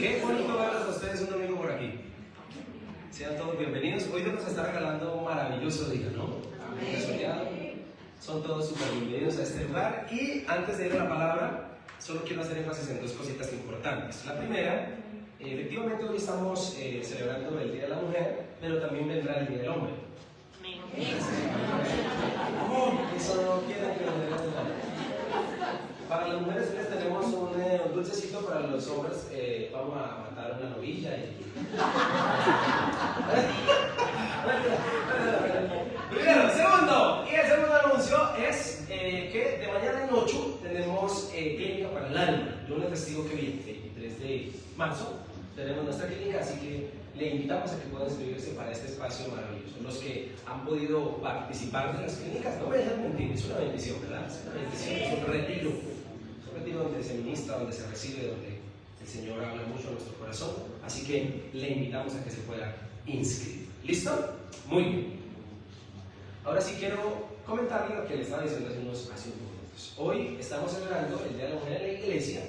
Qué bonito verlos a ustedes un domingo por aquí. Sean todos bienvenidos. Hoy nos está regalando un maravilloso día, ¿no? Soleado. Son todos súper bienvenidos a este lugar. Y antes de ir a la palabra, solo quiero hacer énfasis en dos cositas importantes. La primera, efectivamente hoy estamos celebrando el Día de la Mujer, pero también vendrá el Día del Hombre. Eso no quieren que lo digan. Para las mujeres les tenemos un dulcecito, para los hombres vamos a matar una novilla y... Primero, segundo, y el segundo anuncio es que de mañana en 8 tenemos clínica para el alma, lunes festivo que viene, 23 de marzo, tenemos nuestra clínica, así que le invitamos a que puedan inscribirse para este espacio maravilloso. Los que han podido participar de las clínicas, no me dejan mentir, es una bendición, ¿verdad? Es una bendición, es un retiro donde se ministra, donde se recibe, donde el Señor habla mucho a nuestro corazón, así que le invitamos a que se pueda inscribir. ¿Listo? Muy bien. Ahora sí quiero comentarle lo que le estaba diciendo hace unos minutos. Hoy estamos celebrando el Día de la Mujer en la Iglesia.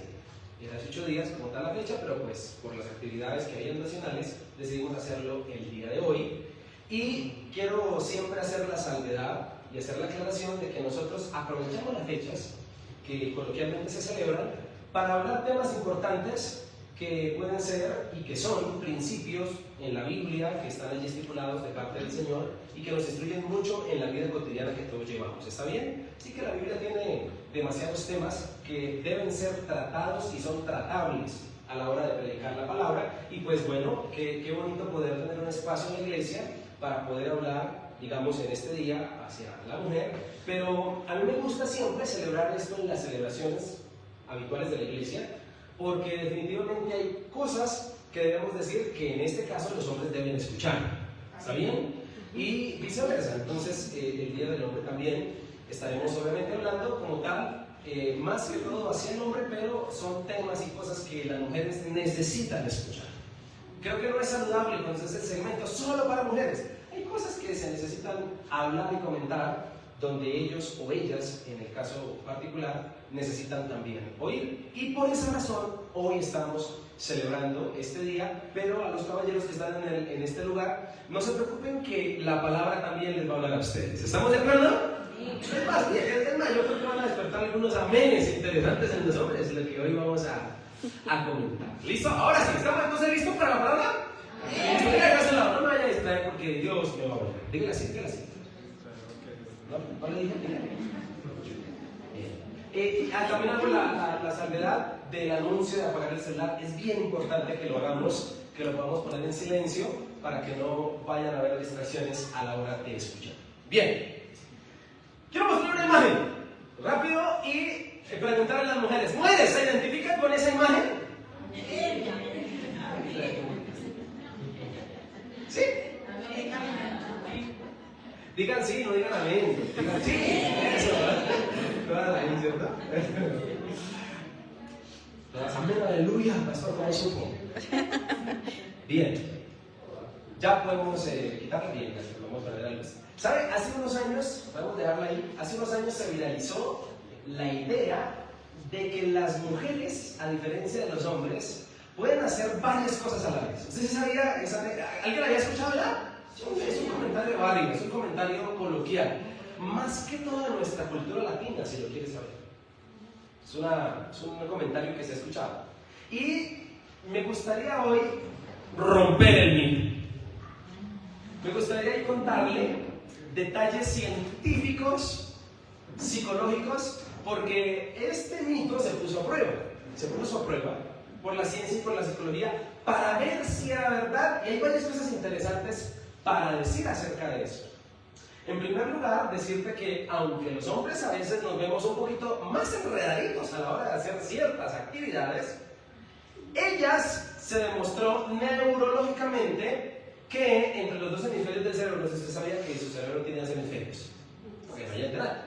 Era hace 8 días como tal la fecha, pero pues por las actividades que hay nacionales decidimos hacerlo el día de hoy. Y quiero siempre hacer la salvedad y hacer la aclaración de que nosotros aprovechamos las fechas que coloquialmente se celebran para hablar temas importantes que pueden ser y que son principios en la Biblia que están allí estipulados de parte del Señor y que nos instruyen mucho en la vida cotidiana que todos llevamos. ¿Está bien? Sí, que la Biblia tiene demasiados temas que deben ser tratados y son tratables a la hora de predicar la palabra, y pues bueno, qué bonito poder tener un espacio en la iglesia para poder hablar, digamos, en este día hacia la mujer. Pero a mí me gusta siempre celebrar esto en las celebraciones habituales de la iglesia, porque definitivamente hay cosas que debemos decir que en este caso los hombres deben escuchar. ¿Está bien? Y viceversa. Entonces, el Día del Hombre también estaremos obviamente hablando como tal, más que todo hacia el hombre, pero son temas y cosas que las mujeres necesitan escuchar. Creo que no es saludable entonces el segmento solo para mujeres. Hay cosas que se necesitan hablar y comentar, donde ellos o ellas, en el caso particular, necesitan también oír. Y por esa razón, hoy estamos celebrando este día, pero a los caballeros que están en este lugar, no se preocupen que la palabra también les va a hablar a ustedes. ¿Estamos de acuerdo? Sí. Es más, yo creo que van a despertar algunos amenes interesantes en los hombres, lo que hoy vamos a comentar. ¿Listo? Ahora sí, ¿estamos entonces listos para la palabra? Sí. No me vaya a distraer porque Dios me va a volver. Dígale así, dígale así. ¿No le dije? También hago la salvedad del anuncio de apagar el celular. Es bien importante que lo hagamos, que lo podamos poner en silencio para que no vayan a haber distracciones a la hora de escuchar. Bien, quiero mostrar una imagen rápido y preguntar a las mujeres. ¿Mujeres se identifican con esa imagen? ¿Sí? Digan sí, no digan amén. Digan sí, eso, ¿verdad? Todas ahí, ¿cierto? Amén, aleluya, pastor, ¿cómo supo? Bien, ya podemos quitarla bien, vamos a ver algo así. ¿Sabe? Hace unos años, podemos dejarla ahí, hace unos años se viralizó la idea de que las mujeres, a diferencia de los hombres, pueden hacer varias cosas a la vez. ¿Usted sabía? ¿Alguien la había escuchado ya? Es un comentario válido, es un comentario coloquial, más que toda nuestra cultura latina, si lo quieres saber. Es un comentario que se ha escuchado. Y me gustaría hoy romper el mito. Me gustaría contarle detalles científicos, psicológicos, porque este mito se puso a prueba por la ciencia y por la psicología para ver si era verdad, y hay varias cosas interesantes para decir acerca de eso. En primer lugar, decirte que aunque los hombres a veces nos vemos un poquito más enredaditos a la hora de hacer ciertas actividades, ellas se demostró neurológicamente que entre los dos hemisferios del cerebro, no sé si usted sabía que su cerebro tiene dos hemisferios, porque vaya a enterar,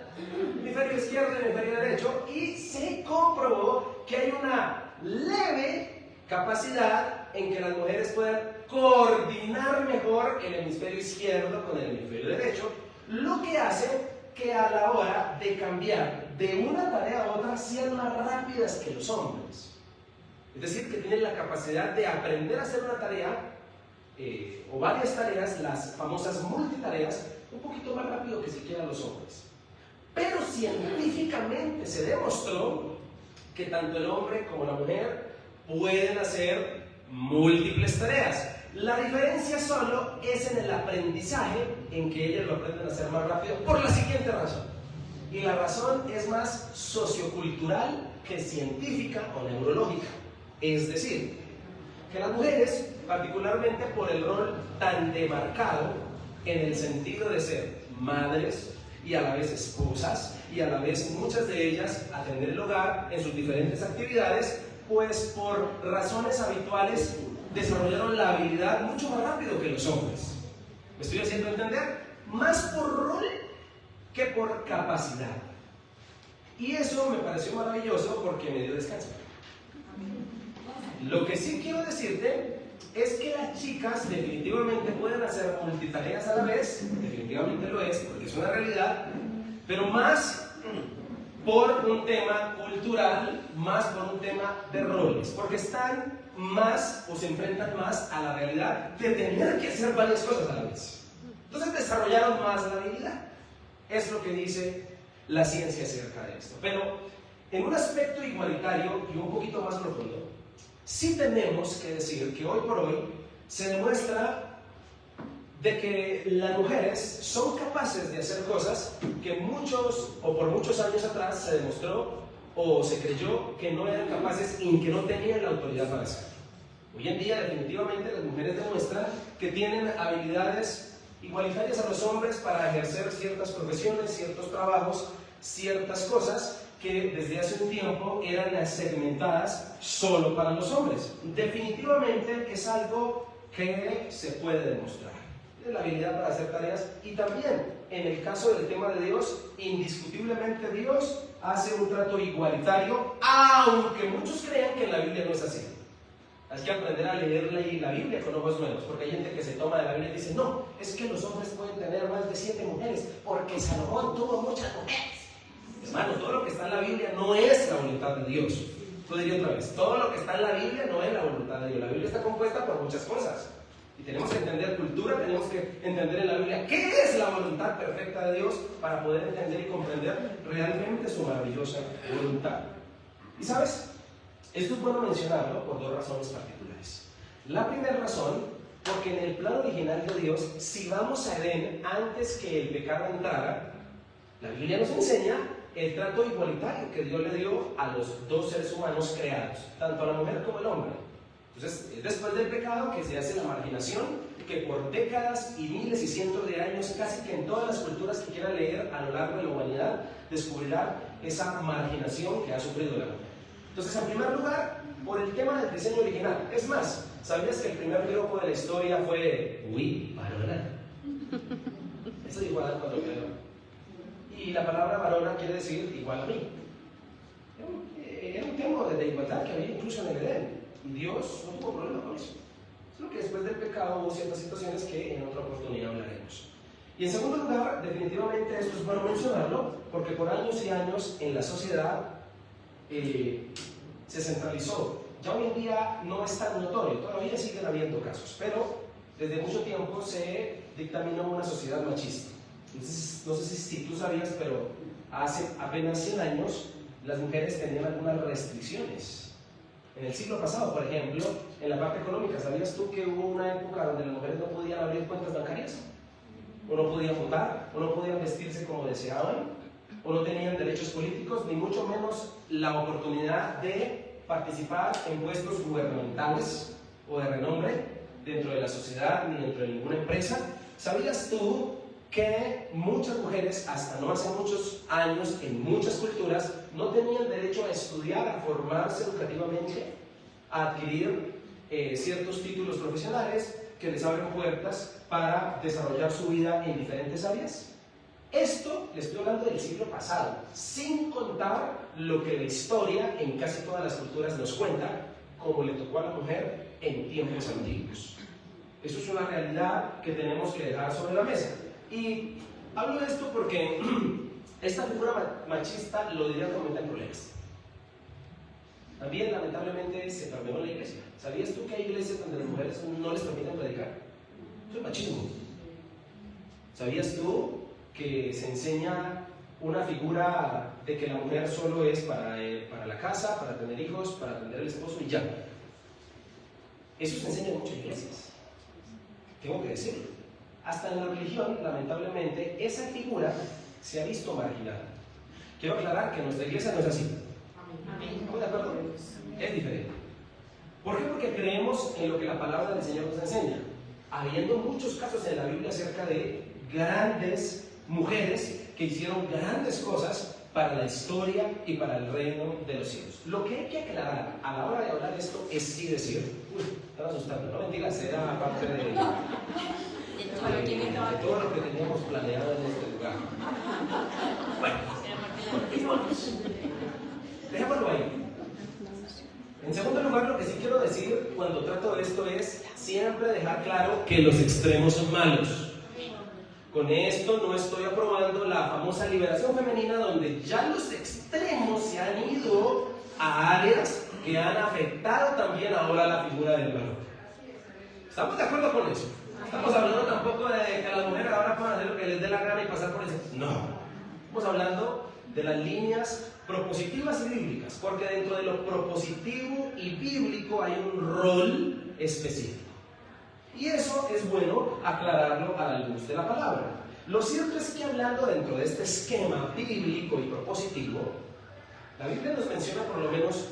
hemisferio izquierdo y hemisferio derecho, y se comprobó que hay una leve capacidad en que las mujeres puedan coordinar mejor el hemisferio izquierdo con el hemisferio derecho, lo que hace que a la hora de cambiar de una tarea a otra sean más rápidas que los hombres. Es decir, que tienen la capacidad de aprender a hacer una tarea o varias tareas, las famosas multitareas, un poquito más rápido que siquiera los hombres. Pero científicamente se demostró que tanto el hombre como la mujer pueden hacer múltiples tareas. La diferencia solo es en el aprendizaje, en que ellos lo aprenden a hacer más rápido, por la siguiente razón. Y la razón es más sociocultural que científica o neurológica. Es decir, que las mujeres, particularmente por el rol tan demarcado en el sentido de ser madres y a la vez esposas, y a la vez muchas de ellas atender el hogar en sus diferentes actividades, pues por razones habituales desarrollaron la habilidad mucho más rápido que los hombres. ¿Me estoy haciendo entender? Más por rol que por capacidad. Y eso me pareció maravilloso porque me dio descanso. Lo que sí quiero decirte es que las chicas definitivamente pueden hacer multitareas a la vez, definitivamente lo es, porque es una realidad, pero más por un tema cultural, más por un tema de roles, porque están más o se enfrentan más a la realidad de tener que hacer varias cosas a la vez. Entonces desarrollaron más la habilidad. Es lo que dice la ciencia acerca de esto. Pero en un aspecto igualitario y un poquito más profundo, sí tenemos que decir que hoy por hoy se demuestra de que las mujeres son capaces de hacer cosas que muchos o por muchos años atrás se demostró o se creyó que no eran capaces y que no tenían la autoridad para hacer. Hoy en día definitivamente las mujeres demuestran que tienen habilidades igualitarias a los hombres para ejercer ciertas profesiones, ciertos trabajos, ciertas cosas que desde hace un tiempo eran segmentadas solo para los hombres. Definitivamente es algo que se puede demostrar. La habilidad para hacer tareas, y también en el caso del tema de Dios, indiscutiblemente Dios hace un trato igualitario, aunque muchos crean que en la Biblia no es así. Hay que aprender a leer la Biblia con ojos nuevos, porque hay gente que se toma de la Biblia y dice, no, es que los hombres pueden tener más de 7 mujeres, porque Salomón tuvo muchas mujeres. Hermano, todo lo que está en la Biblia no es la voluntad de Dios. Lo diría otra vez, todo lo que está en la Biblia no es la voluntad de Dios. La Biblia está compuesta por muchas cosas. Y tenemos que entender cultura, tenemos que entender en la Biblia qué es la voluntad perfecta de Dios para poder entender y comprender realmente su maravillosa voluntad. ¿Y sabes? Esto es bueno mencionarlo por 2 razones particulares. La primera razón, porque en el plan original de Dios, si vamos a Edén antes que el pecado entrara, la Biblia nos enseña el trato igualitario que Dios le dio a los 2 seres humanos creados, tanto a la mujer como al hombre. Entonces, es después del pecado que se hace la marginación, que por décadas y miles y cientos de años, casi que en todas las culturas que quieran leer a lo largo de la humanidad, descubrirán esa marginación que ha sufrido la mujer. Entonces, en primer lugar, por el tema del diseño original. Es más, ¿sabías que el primer biólogo de la historia fue varona? Eso es igual cuando creo. Y la palabra varona quiere decir igual a mí. Era un tema de igualdad que había incluso en el Edén. Y Dios no tuvo problema con eso. Solo que después del pecado hubo ciertas situaciones que en otra oportunidad hablaremos. Y en segundo lugar, definitivamente esto es bueno mencionarlo, porque por años y años en la sociedad se centralizó. Ya hoy en día no es tan notorio, todavía siguen habiendo casos, pero desde mucho tiempo se dictaminó una sociedad machista. Entonces, no sé si tú sabías, pero hace apenas 100 años las mujeres tenían algunas restricciones. En el siglo pasado, por ejemplo, en la parte económica, ¿sabías tú que hubo una época donde las mujeres no podían abrir cuentas bancarias? O no podían votar, o no podían vestirse como deseaban, o no tenían derechos políticos, ni mucho menos la oportunidad de participar en puestos gubernamentales o de renombre dentro de la sociedad ni dentro de ninguna empresa? ¿Sabías tú que muchas mujeres, hasta no hace muchos años, en muchas culturas, no tenían derecho a estudiar, a formarse educativamente, a adquirir ciertos títulos profesionales que les abren puertas para desarrollar su vida en diferentes áreas? Esto le estoy hablando del siglo pasado, sin contar lo que la historia en casi todas las culturas nos cuenta, como le tocó a la mujer en tiempos antiguos. Eso es una realidad que tenemos que dejar sobre la mesa. Y hablo de esto porque esta figura machista lo diría con problemas. también lamentablemente se permeó en la iglesia. ¿Sabías tú que hay iglesias donde las mujeres no les permiten predicar? Eso es machismo. ¿Sabías tú que se enseña una figura de que la mujer solo es para la casa, para tener hijos, para atender al esposo y ya? Eso se enseña en muchas iglesias. Tengo que decirlo. Hasta en la religión, lamentablemente, esa figura se ha visto marginada. Quiero aclarar que nuestra iglesia no es así. ¿Estamos de acuerdo? Es diferente. ¿Por qué? Porque creemos en lo que la palabra del Señor nos enseña. Habiendo muchos casos en la Biblia acerca de grandes mujeres que hicieron grandes cosas para la historia y para el reino de los cielos. Lo que hay que aclarar a la hora de hablar esto es sí decir, están asustando, no mentiras, era parte de todo lo que teníamos planeado en este lugar. Bueno, dejémoslo ahí. En segundo lugar, lo que sí quiero decir cuando trato de esto es siempre dejar claro que los extremos son malos. Con esto no estoy aprobando la famosa liberación femenina, donde ya los extremos se han ido a áreas que han afectado también ahora la figura del varón. ¿Estamos de acuerdo con eso? Estamos hablando tampoco de que las mujeres ahora puedan hacer lo que les dé la gana y pasar por eso. No. Estamos hablando de las líneas propositivas y bíblicas, porque dentro de lo propositivo y bíblico hay un rol específico. Y eso es bueno aclararlo a la luz de la palabra. Lo cierto es que hablando dentro de este esquema bíblico y propositivo, la Biblia nos menciona por lo menos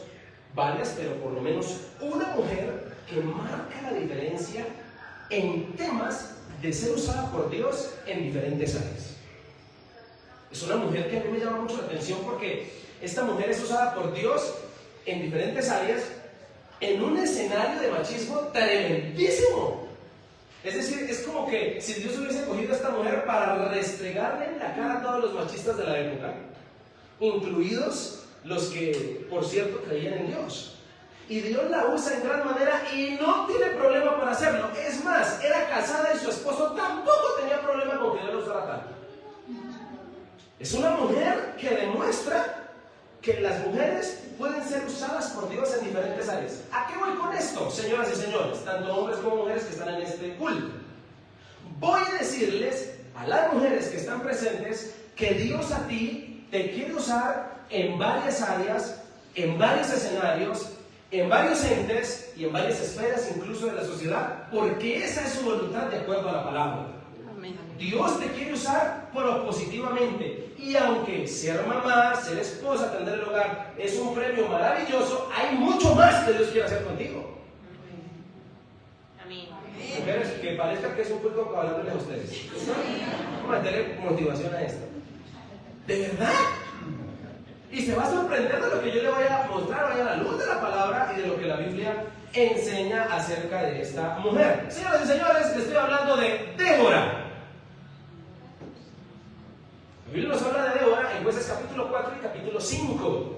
varias, pero por lo menos una mujer que marca la diferencia en temas de ser usada por Dios en diferentes áreas. Es una mujer que a mí me llama mucho la atención porque esta mujer es usada por Dios en diferentes áreas en un escenario de machismo tremendísimo. Es decir, es como que si Dios hubiese cogido a esta mujer para restregarle en la cara a todos los machistas de la época, incluidos los que, por cierto, creían en Dios. Y Dios la usa en gran manera y no tiene problema para hacerlo. Es más, era casada y su esposo tampoco tenía problema con que Dios la usara tanto. Es una mujer que demuestra que las mujeres pueden ser usadas por Dios en diferentes áreas. ¿A qué voy con esto, señoras y señores? Tanto hombres como mujeres que están en este culto. Voy a decirles a las mujeres que están presentes que Dios a ti te quiere usar en varias áreas, en varios escenarios, en varios entes y en varias esferas incluso de la sociedad, porque esa es su voluntad de acuerdo a la palabra. Dios te quiere usar propositivamente, y aunque ser mamá, ser esposa, atender el hogar es un premio maravilloso, hay mucho más que Dios quiere hacer contigo. Amén. Mujeres, que parezca que es un culto hablándoles a ustedes. Vamos a meterle motivación a esto. ¿De verdad? Y se va a sorprender de lo que yo le voy a mostrar hoy a la luz de la palabra y de lo que la Biblia enseña acerca de esta mujer. Señoras y señores, les estoy hablando de Débora. La Biblia nos habla de Débora en Jueces capítulo 4 y capítulo 5,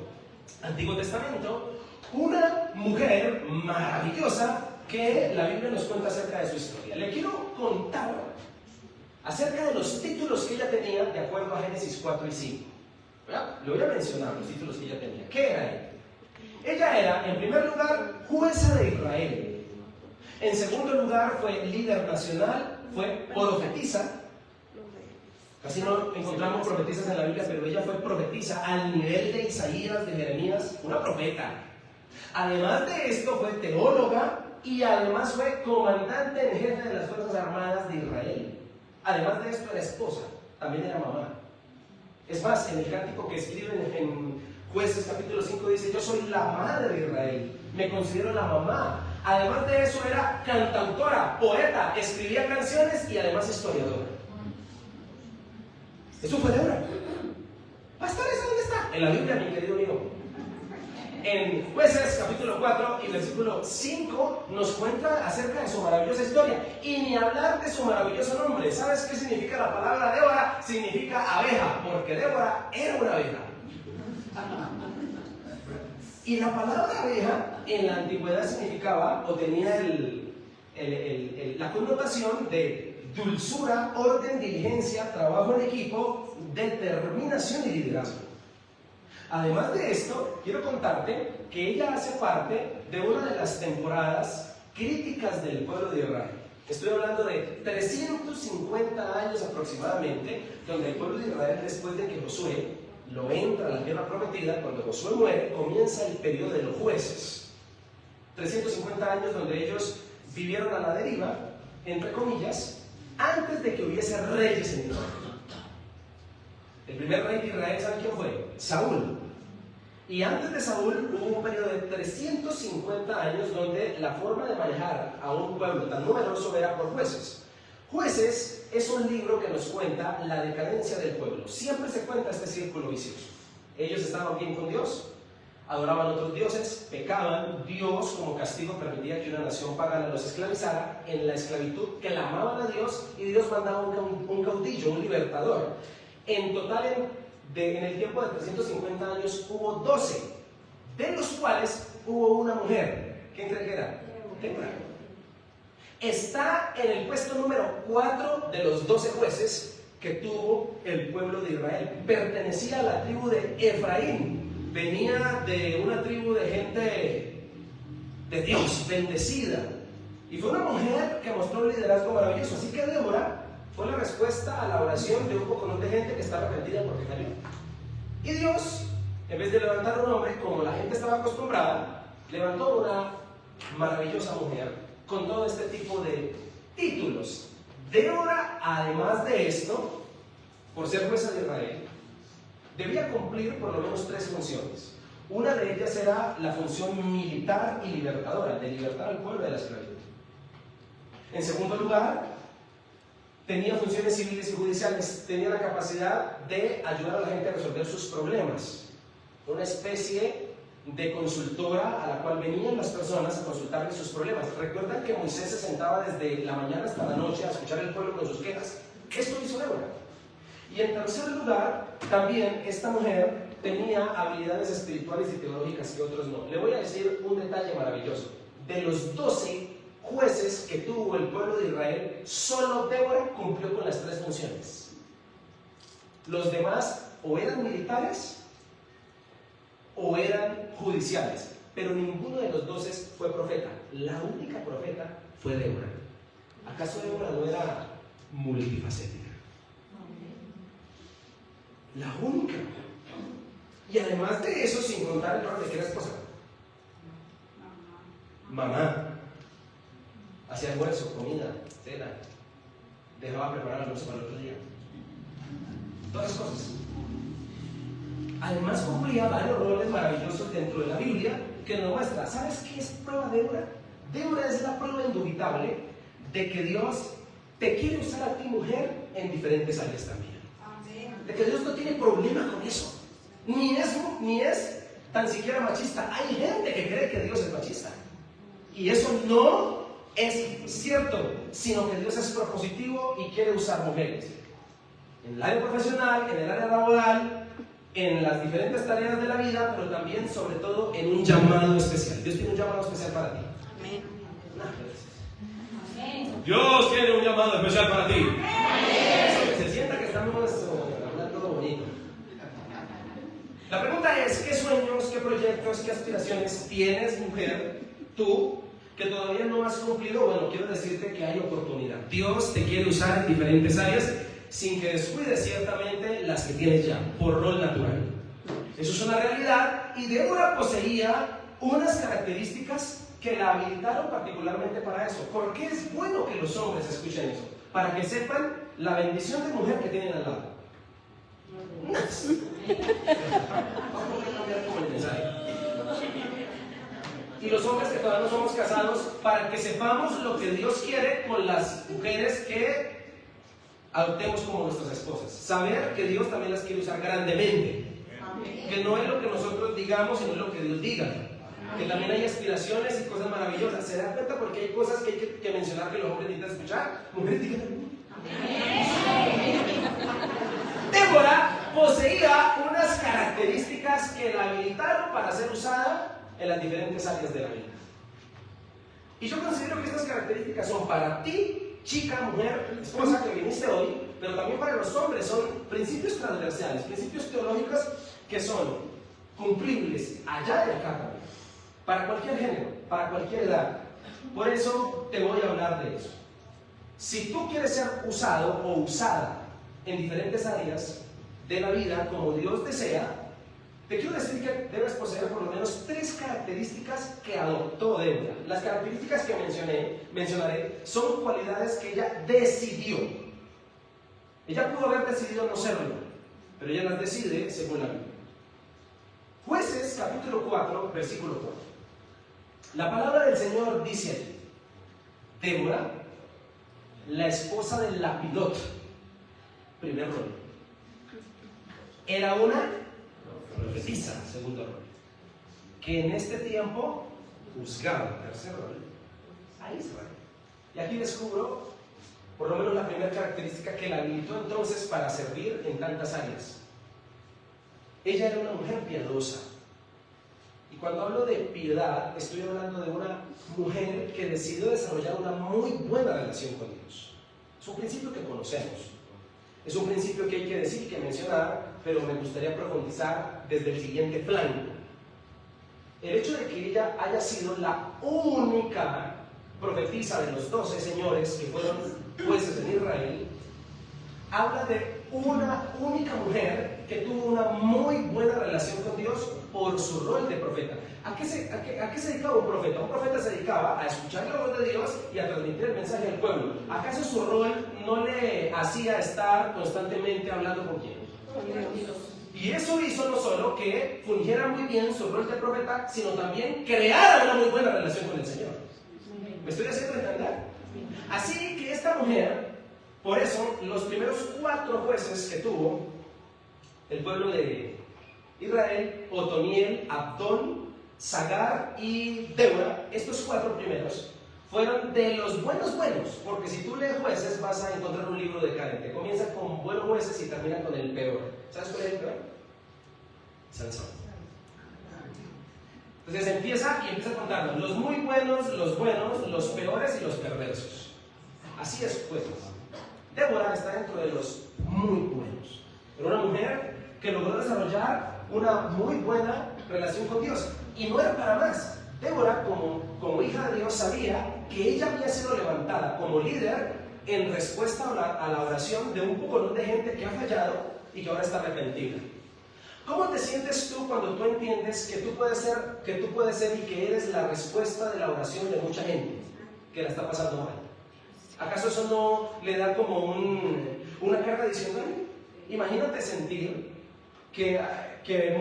Antiguo Testamento, una mujer maravillosa que la Biblia nos cuenta acerca de su historia. Le quiero contar acerca de los títulos que ella tenía de acuerdo a Génesis 4 y 5. Le voy a mencionar los títulos que ella tenía. ¿Qué era ella? Ella era, en primer lugar, jueza de Israel. En segundo lugar, fue líder nacional, fue profetisa. Casi no encontramos profetisas en la Biblia, pero ella fue profetisa al nivel de Isaías, de Jeremías, una profeta. Además de esto, fue teóloga y además fue comandante en jefe de las Fuerzas Armadas de Israel. Además de esto, era esposa, también era mamá. Es más, en el cántico que escriben en Jueces capítulo 5 dice: yo soy la madre de Israel, me considero la mamá. Además de eso, era cantautora, poeta, escribía canciones y además historiadora. Eso fue Débora. ¿Pastores, dónde está? En la Biblia, mi querido amigo. En Jueces capítulo 4 y versículo 5 nos cuenta acerca de su maravillosa historia. Y ni hablar de su maravilloso nombre. ¿Sabes qué significa la palabra Débora? Significa abeja, porque Débora era una abeja. Y la palabra abeja en la antigüedad significaba o tenía la connotación de dulzura, orden, diligencia, trabajo en equipo, determinación y liderazgo. Además de esto, quiero contarte que ella hace parte de una de las temporadas críticas del pueblo de Israel. Estoy hablando de 350 años aproximadamente, donde el pueblo de Israel, después de que Josué lo entra a la tierra prometida, cuando Josué muere, comienza el periodo de los jueces. 350 años donde ellos vivieron a la deriva, entre comillas, antes de que hubiese reyes en Israel. El primer rey de Israel, ¿saben quién fue? Saúl. Y antes de Saúl hubo un periodo de 350 años donde la forma de manejar a un pueblo tan numeroso era por jueces. Jueces es un libro que nos cuenta la decadencia del pueblo. Siempre se cuenta este círculo vicioso. Ellos estaban bien con Dios, adoraban otros dioses, pecaban, Dios como castigo permitía que una nación pagana los esclavizara, en la esclavitud clamaban a Dios y Dios mandaba un caudillo, un libertador. En total, en el tiempo de 350 años hubo 12, de los cuales hubo una mujer. ¿Quién cree que era? Débora. Está en el puesto número 4 de los 12 jueces que tuvo el pueblo de Israel. Pertenecía a la tribu de Efraín. Venía de una tribu de gente de Dios, bendecida. Y fue una mujer que mostró un liderazgo maravilloso. Así que Débora fue la respuesta a la oración de un poco de gente que estaba arrepentida porque cayó. Y Dios, en vez de levantar un hombre como la gente estaba acostumbrada, levantó una maravillosa mujer con todo este tipo de títulos. Débora, además de esto, por ser jueza de Israel, debía cumplir por lo menos 3 funciones. Una de ellas era la función militar y libertadora, de libertar al pueblo de la esclavitud. En segundo lugar, tenía funciones civiles y judiciales, tenía la capacidad de ayudar a la gente a resolver sus problemas. Una especie de consultora a la cual venían las personas a consultarle sus problemas. ¿Recuerdan que Moisés se sentaba desde la mañana hasta la noche a escuchar al pueblo con sus quejas? Esto hizo Débora. Y en tercer lugar, también esta mujer tenía habilidades espirituales y teológicas que otros no. Le voy a decir un detalle maravilloso. De los 12 jueces que tuvo el pueblo de Israel, solo Débora cumplió con las 3 funciones. Los demás o eran militares o eran judiciales, pero ninguno de los 12 fue profeta. La única profeta fue Débora. ¿Acaso Débora no era multifacética? La única. Y además de eso, sin contar el rol de que era esposa. Mamá. Hacía almuerzo, comida, cena, dejaba preparar almuerzo para el otro día. Todas esas cosas. Además cumplía varios roles maravillosos dentro de la Biblia que nos muestra. ¿Sabes qué es prueba de Débora? Débora es la prueba indubitable de que Dios te quiere usar a ti, mujer, en diferentes áreas también. De que Dios no tiene problema con eso. Ni es tan siquiera machista. Hay gente que cree que Dios es machista. Y eso no es cierto, sino que Dios es propositivo y quiere usar mujeres. En el área profesional, en el área laboral, en las diferentes tareas de la vida, pero también, sobre todo, en un llamado especial. Dios tiene un llamado especial para ti. Amén. Dios tiene un llamado especial para ti. Amén. Se sienta que estamos hablando todo bonito. La pregunta es, ¿qué sueños, qué proyectos, qué aspiraciones tienes, mujer, tú, que todavía no has cumplido? Bueno, quiero decirte que hay oportunidad. Dios te quiere usar en diferentes áreas sin que descuides ciertamente las que tienes ya, por rol natural. Eso es una realidad, y Débora poseía unas características que la habilitaron particularmente para eso. ¿Por qué es bueno que los hombres escuchen eso? Para que sepan la bendición de mujer que tienen al lado. Vamos a cambiar como el mensaje. Y los hombres que todavía no somos casados, para que sepamos lo que Dios quiere con las mujeres que adoptemos como nuestras esposas. Saber que Dios también las quiere usar grandemente. Que no es lo que nosotros digamos, sino lo que Dios diga. Que también hay aspiraciones y cosas maravillosas. ¿Se da cuenta? Porque hay cosas que hay que mencionar que los hombres necesitan escuchar. Mujeres, digan. Débora poseía unas características que la habilitaron para ser usada en las diferentes áreas de la vida. Y yo considero que estas características son para ti, chica, mujer, esposa que viniste hoy, pero también para los hombres. Son principios transversales, principios teológicos que son cumplibles allá de acá también. para cualquier género, para cualquier edad. Por eso te voy a hablar de eso. Si tú quieres ser usado o usada en diferentes áreas de la vida como Dios desea, te quiero decir que debes poseer por lo menos 3 características que adoptó Débora. Las características que mencionaré son cualidades que ella decidió. Ella pudo haber decidido no serlo, pero ella las decide según la Biblia. Jueces capítulo 4, versículo 4. La palabra del Señor dice aquí: Débora, la esposa del Lapidot, primer rol, era una profetisa, segundo rol, que en este tiempo juzgaba, tercer rol, a Israel. Y aquí descubro por lo menos la primera característica que la habilitó entonces para servir en tantas áreas. Ella era una mujer piadosa. Y cuando hablo de piedad, estoy hablando de una mujer que decidió desarrollar una muy buena relación con Dios. Es un principio que conocemos. Es un principio que hay que decir, que mencionar, pero me gustaría profundizar desde el siguiente flanco. El hecho de que ella haya sido la única profetisa de los 12 señores que fueron jueces en Israel, habla de una única mujer que tuvo una muy buena relación con Dios por su rol de profeta. ¿A qué se dedicaba un profeta? Un profeta se dedicaba a escuchar la voz de Dios y a transmitir el mensaje al pueblo. ¿Acaso su rol no le hacía estar constantemente hablando con quién? Con Dios. Y eso hizo no solo que fungiera muy bien su rol de profeta, sino también creara una muy buena relación con el Señor. ¿Me estoy haciendo entender? Así que esta mujer, por eso, los primeros 4 jueces que tuvo el pueblo de Israel, Otoniel, Abdón, Sagar y Débora, estos 4 primeros, fueron de los buenos, porque si tú lees Jueces vas a encontrar un libro de Karen, comienza con buenos jueces y termina con el peor. ¿Sabes cuál es el peor? Sansón. Entonces empieza a contarnos los muy buenos, los peores y los perversos. Así es, pues. Débora está dentro de los muy buenos. Era una mujer que logró desarrollar una muy buena relación con Dios. Y no era para más. Débora, como hija de Dios, sabía que ella había sido levantada como líder en respuesta a la oración de un poco de gente que ha fallado y que ahora está arrepentida. ¿Cómo te sientes tú cuando tú entiendes que tú puedes ser y que eres la respuesta de la oración de mucha gente que la está pasando mal? ¿Acaso eso no le da como una carga adicional? Imagínate sentir que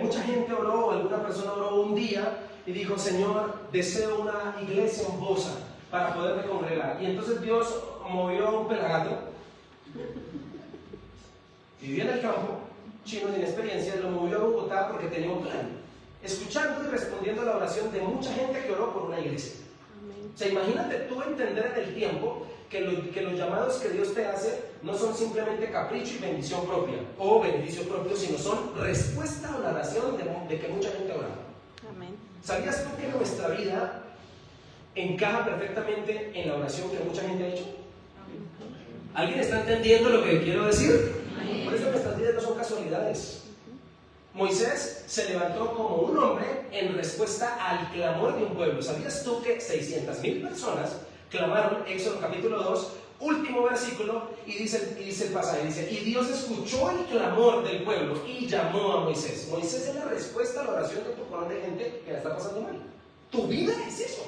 mucha gente oró, o alguna persona oró un día y dijo: Señor, deseo una iglesia en Bosa para poderme congregar. Y entonces Dios movió a un pelagato, vivía en el campo, chino sin experiencia, lo movió a Bogotá porque tenía un plan, escuchando y respondiendo a la oración de mucha gente que oró por una iglesia. O sea, imagínate tú entender en el tiempo que los llamados que Dios te hace no son simplemente capricho y bendición propia o beneficio propio, sino son respuesta a la oración de que mucha gente ora. Amén. ¿Sabías tú que nuestra vida encaja perfectamente en la oración que mucha gente ha hecho? ¿Alguien está entendiendo lo que quiero decir? Por eso nuestras vidas no son casualidades. Moisés se levantó como un hombre en respuesta al clamor de un pueblo. ¿Sabías tú que 600,000 personas clamaron? Éxodo capítulo 2, último versículo, y dice el pasaje, dice: y Dios escuchó el clamor del pueblo y llamó a Moisés. Moisés es la respuesta a la oración de un montón de gente que la está pasando mal. Tu vida es eso.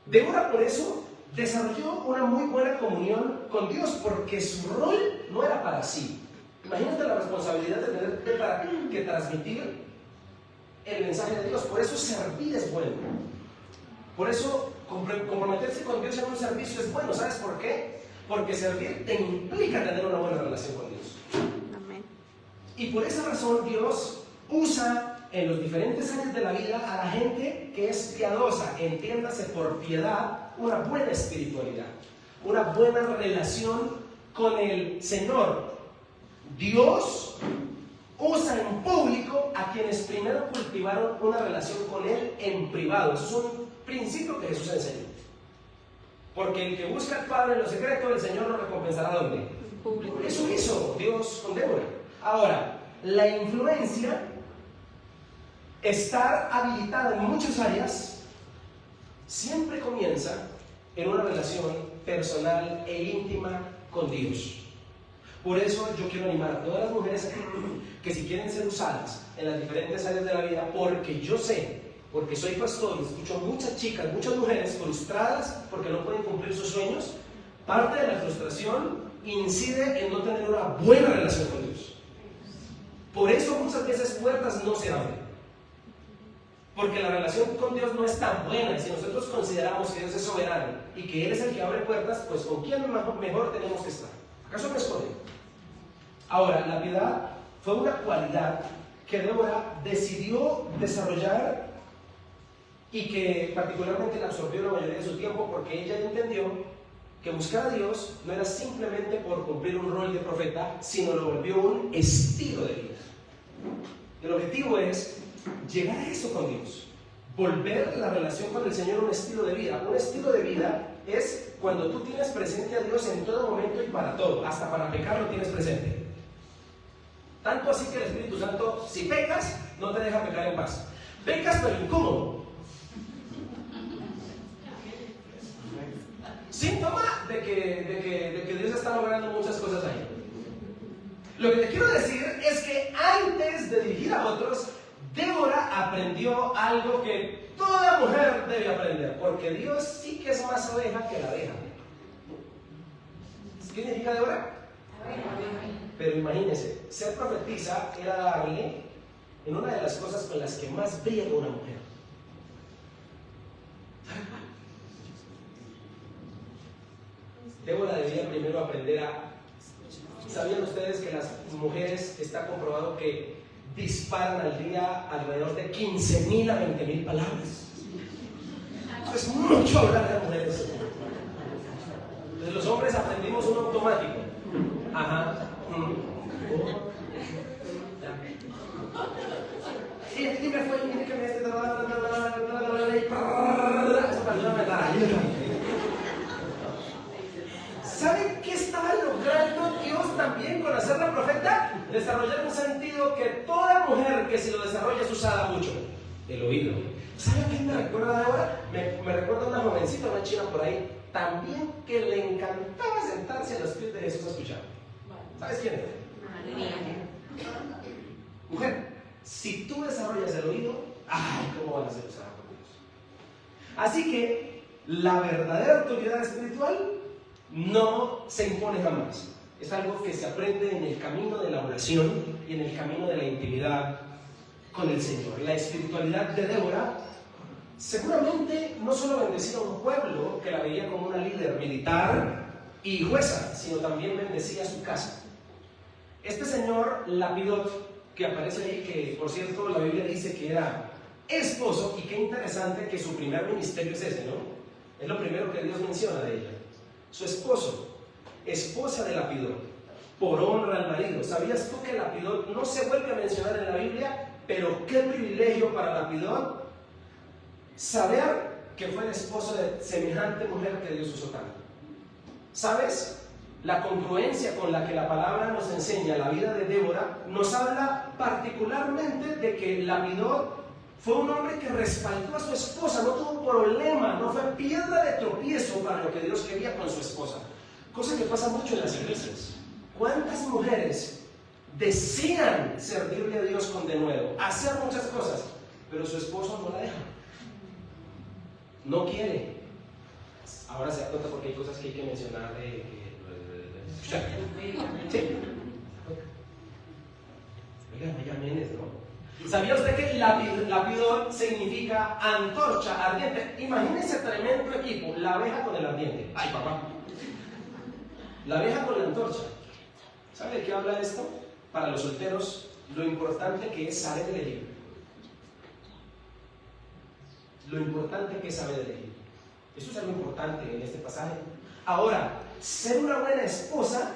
Débora por eso desarrolló una muy buena comunión con Dios, porque su rol no era para sí. Imagínate la responsabilidad de tener que transmitir el mensaje de Dios. Por eso servir es bueno. Por eso comprometerse con Dios en un servicio es bueno. ¿Sabes por qué? Porque servir te implica tener una buena relación con Dios. Amén. Y por esa razón Dios usa en los diferentes áreas de la vida a la gente que es piadosa. Entiéndase por piedad una buena espiritualidad, una buena relación con el Señor. Dios usa en público a quienes primero cultivaron una relación con Él en privado. Eso es un principio que Jesús enseñó. Porque el que busca al Padre en lo secreto, el Señor lo recompensará ¿dónde? En público. Eso hizo Dios con Débora. Ahora, la influencia estar habilitado en muchas áreas siempre comienza en una relación personal e íntima con Dios. Por eso yo quiero animar a todas las mujeres aquí que si quieren ser usadas en las diferentes áreas de la vida, porque yo sé, porque soy pastor y escucho muchas chicas, muchas mujeres frustradas porque no pueden cumplir sus sueños. Parte de la frustración incide en no tener una buena relación con Dios. Por eso muchas veces puertas no se abren, porque la relación con Dios no es tan buena. Y si nosotros consideramos que Dios es soberano y que Él es el que abre puertas, pues ¿con quién mejor tenemos que estar? ¿Acaso me esconde? Ahora, la piedad fue una cualidad que Débora decidió desarrollar y que particularmente la absorbió la mayoría de su tiempo, porque ella entendió que buscar a Dios no era simplemente por cumplir un rol de profeta, sino lo volvió un estilo de vida. El objetivo es llegar a eso con Dios, volver la relación con el Señor un estilo de vida. Un estilo de vida es cuando tú tienes presente a Dios en todo momento y para todo, hasta para pecar lo tienes presente. Tanto así que el Espíritu Santo, si pecas, no te deja pecar en paz. Pecas pero incómodo. Síntoma de que Dios está logrando muchas cosas ahí. Lo que te quiero decir es que antes de dirigir a otros, Débora aprendió algo que toda mujer debe aprender, porque Dios sí que es más oveja que la abeja. ¿Qué significa Débora? Pero imagínense, ser profetisa era darle en una de las cosas con las que más brilla una mujer. Débora debía primero aprender a... ¿Sabían ustedes que las mujeres está comprobado que disparan al día alrededor de 15,000 a 20,000 palabras? Eso es mucho hablar de mujeres. Entonces los hombres aprendimos un automático. Ajá. Sí, dime fue, dime que me ¿saben qué estaba logrando Dios también con hacerla profeta? Desarrollar un sentido que toda mujer que si lo desarrolla es usada mucho: el oído. ¿Saben qué me recuerda ahora? Me recuerda una jovencita, una china por ahí, también que le encantaba sentarse a los pies de Jesús a escuchar. ¿Sabes quién es? Mujer, si tú desarrollas el oído, ¡ay! ¿Cómo van a ser usadas por Dios? Así que la verdadera autoridad espiritual no se impone jamás. Es algo que se aprende en el camino de la oración y en el camino de la intimidad con el Señor. La espiritualidad de Débora seguramente no solo bendecía a un pueblo que la veía como una líder militar y jueza, sino también bendecía a su casa. Este señor Lapidot, que aparece ahí, que por cierto la Biblia dice que era esposo, y qué interesante que su primer ministerio es ese, ¿no? Es lo primero que Dios menciona de ella. Su esposo, esposa de Lapidot, por honra al marido. ¿Sabías tú que Lapidot no se vuelve a mencionar en la Biblia? Pero qué privilegio para Lapidot saber que fue el esposo de semejante mujer que Dios usó tanto. ¿Sabes? La congruencia con la que la palabra nos enseña la vida de Débora nos habla particularmente de que Lapidot fue un hombre que respaldó a su esposa, no tuvo problema, no fue piedra de tropiezo para lo que Dios quería con su esposa. Cosa que pasa mucho en las iglesias. ¿Cuántas mujeres desean servirle a Dios con denuedo, hacer muchas cosas, pero su esposo no la deja? No quiere. Ahora se da cuenta porque hay cosas que hay que mencionar ¿sí? Oigan, vaya menes, ¿no? ¿Sabía usted que Lapidot significa antorcha ardiente? Imagínese tremendo equipo, la abeja con el ardiente. ¡Ay, papá! La abeja con la antorcha. ¿Sabe de qué habla esto? Para los solteros, lo importante que es saber elegir. Lo importante que es saber elegir. Eso es algo importante en este pasaje. Ahora, ser una buena esposa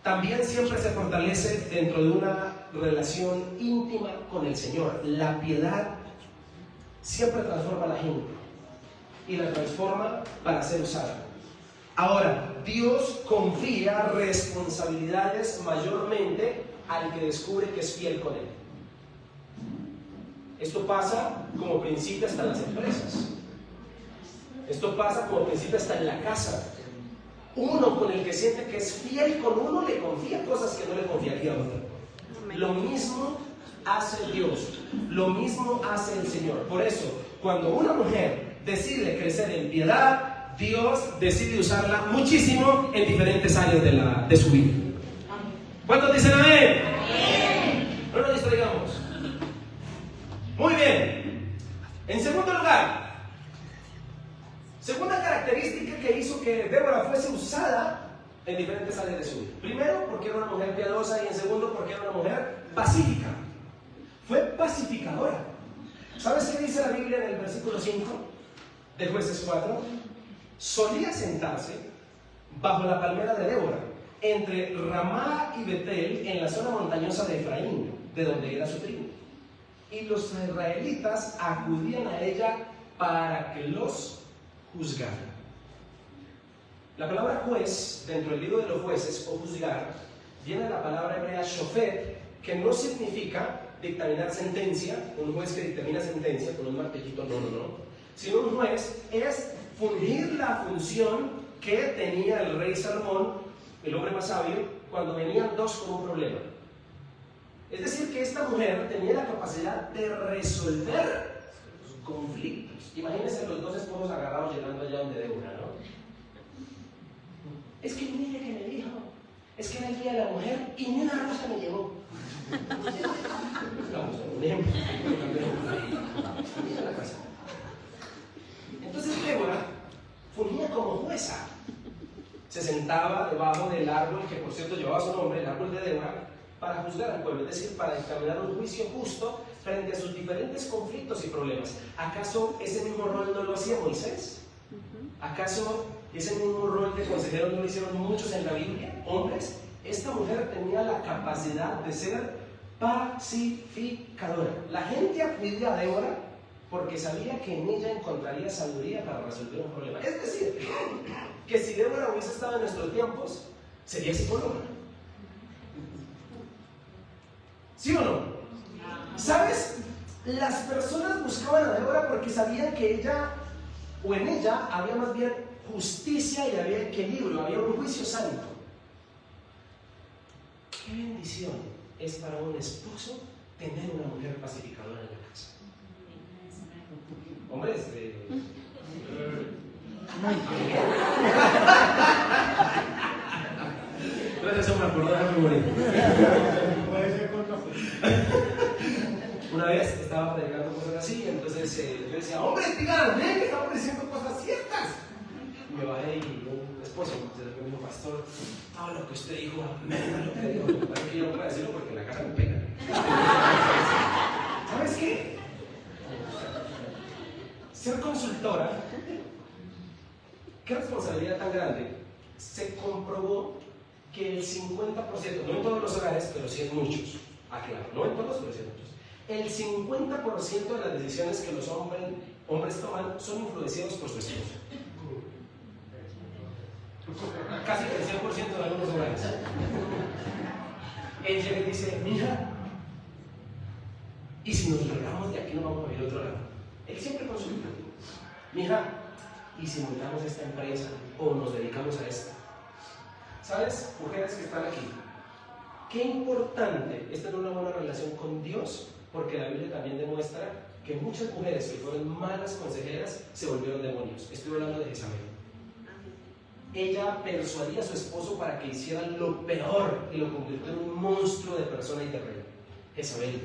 también siempre se fortalece dentro de una relación íntima con el Señor. La piedad siempre transforma a la gente y la transforma para ser usada. Ahora, Dios confía responsabilidades mayormente al que descubre que es fiel con Él. Esto pasa como principio hasta en las empresas. Esto pasa como principio hasta en la casa. Uno con el que siente que es fiel con uno le confía cosas que no le confiaría a otro. Lo mismo hace Dios, lo mismo hace el Señor. Por eso, cuando una mujer decide crecer en piedad, Dios decide usarla muchísimo en diferentes áreas de su vida. ¿Cuántos dicen amén? Amén. No nos distraigamos. Muy bien. En segundo lugar, segunda característica que hizo que Débora fuese usada en diferentes áreas de su vida. Primero, porque era una mujer piadosa, y en segundo, porque era una mujer pacífica. Fue pacificadora. ¿Sabes qué dice la Biblia en el versículo 5 de Jueces 4? Solía sentarse bajo la palmera de Débora, entre Ramá y Betel, en la zona montañosa de Efraín, de donde era su tribu. Y los israelitas acudían a ella para que los juzgara. La palabra juez, dentro del libro de los jueces, o juzgar, viene de la palabra hebrea shofet, que no significa dictaminar sentencia, un juez que dictamina sentencia con un martillito, no, sino un juez es fungir la función que tenía el rey Salomón, el hombre más sabio, cuando venían dos con un problema. Es decir, que esta mujer tenía la capacidad de resolver conflictos. Imagínense los dos esposos agarrados llegando allá donde Débora, ¿no? Es que mire que me dijo, es que era el día de la mujer y ni una rosa me llegó. Vamos, un ejemplo. Mira la casa. Entonces Débora fungía como jueza. Se sentaba debajo del árbol, que por cierto llevaba su nombre, el árbol de Débora, para juzgar al pueblo, es decir, para dictaminar un juicio justo frente a sus diferentes conflictos y problemas. ¿Acaso ese mismo rol no lo hacía Moisés? ¿Acaso ese mismo rol de consejero no lo hicieron muchos en la Biblia? Hombres. Esta mujer tenía la capacidad de ser pacificadora. La gente acudía a Débora porque sabía que en ella encontraría sabiduría para resolver un problema. Es decir, que si Débora hubiese estado en nuestros tiempos, sería psicóloga. ¿Sí o no? ¿Sabes? Las personas buscaban a Débora porque sabían que ella, o en ella, había más bien justicia y había equilibrio, había un juicio santo. Qué bendición es para un esposo tener una mujer pacificadora en la casa. Hombres, gracias, hombre, por no dejarme morir. Una vez estaba predicando cosas así, entonces yo decía, hombre, díganme que estamos diciendo cosas ciertas. Y me bajé y un esposo me dijo, pastor, todo lo que usted dijo, amén, lo que dijo. Parece que yo no puedo decirlo porque en la casa me pegan. ¿Sabes qué? Ser consultora, qué responsabilidad tan grande. Se comprobó que el 50%, no en todos los hogares, pero sí en muchos, aclaro, no en todos, pero sí en muchos, el 50% de las decisiones que los hombres toman son influenciados por su esposa. Casi el 100% de algunos hogares. Él llega y dice, mira, y si nos largamos de aquí no vamos a ir a otro lado. Él siempre consulta, mija, y si montamos esta empresa o nos dedicamos a esta. ¿Sabes? Mujeres que están aquí, qué importante es tener una buena relación con Dios, porque la Biblia también demuestra que muchas mujeres que fueron malas consejeras se volvieron demonios. Estoy hablando de Jezabel. Ella persuadía a su esposo para que hiciera lo peor y lo convirtió en un monstruo de persona y de rey. Jezabel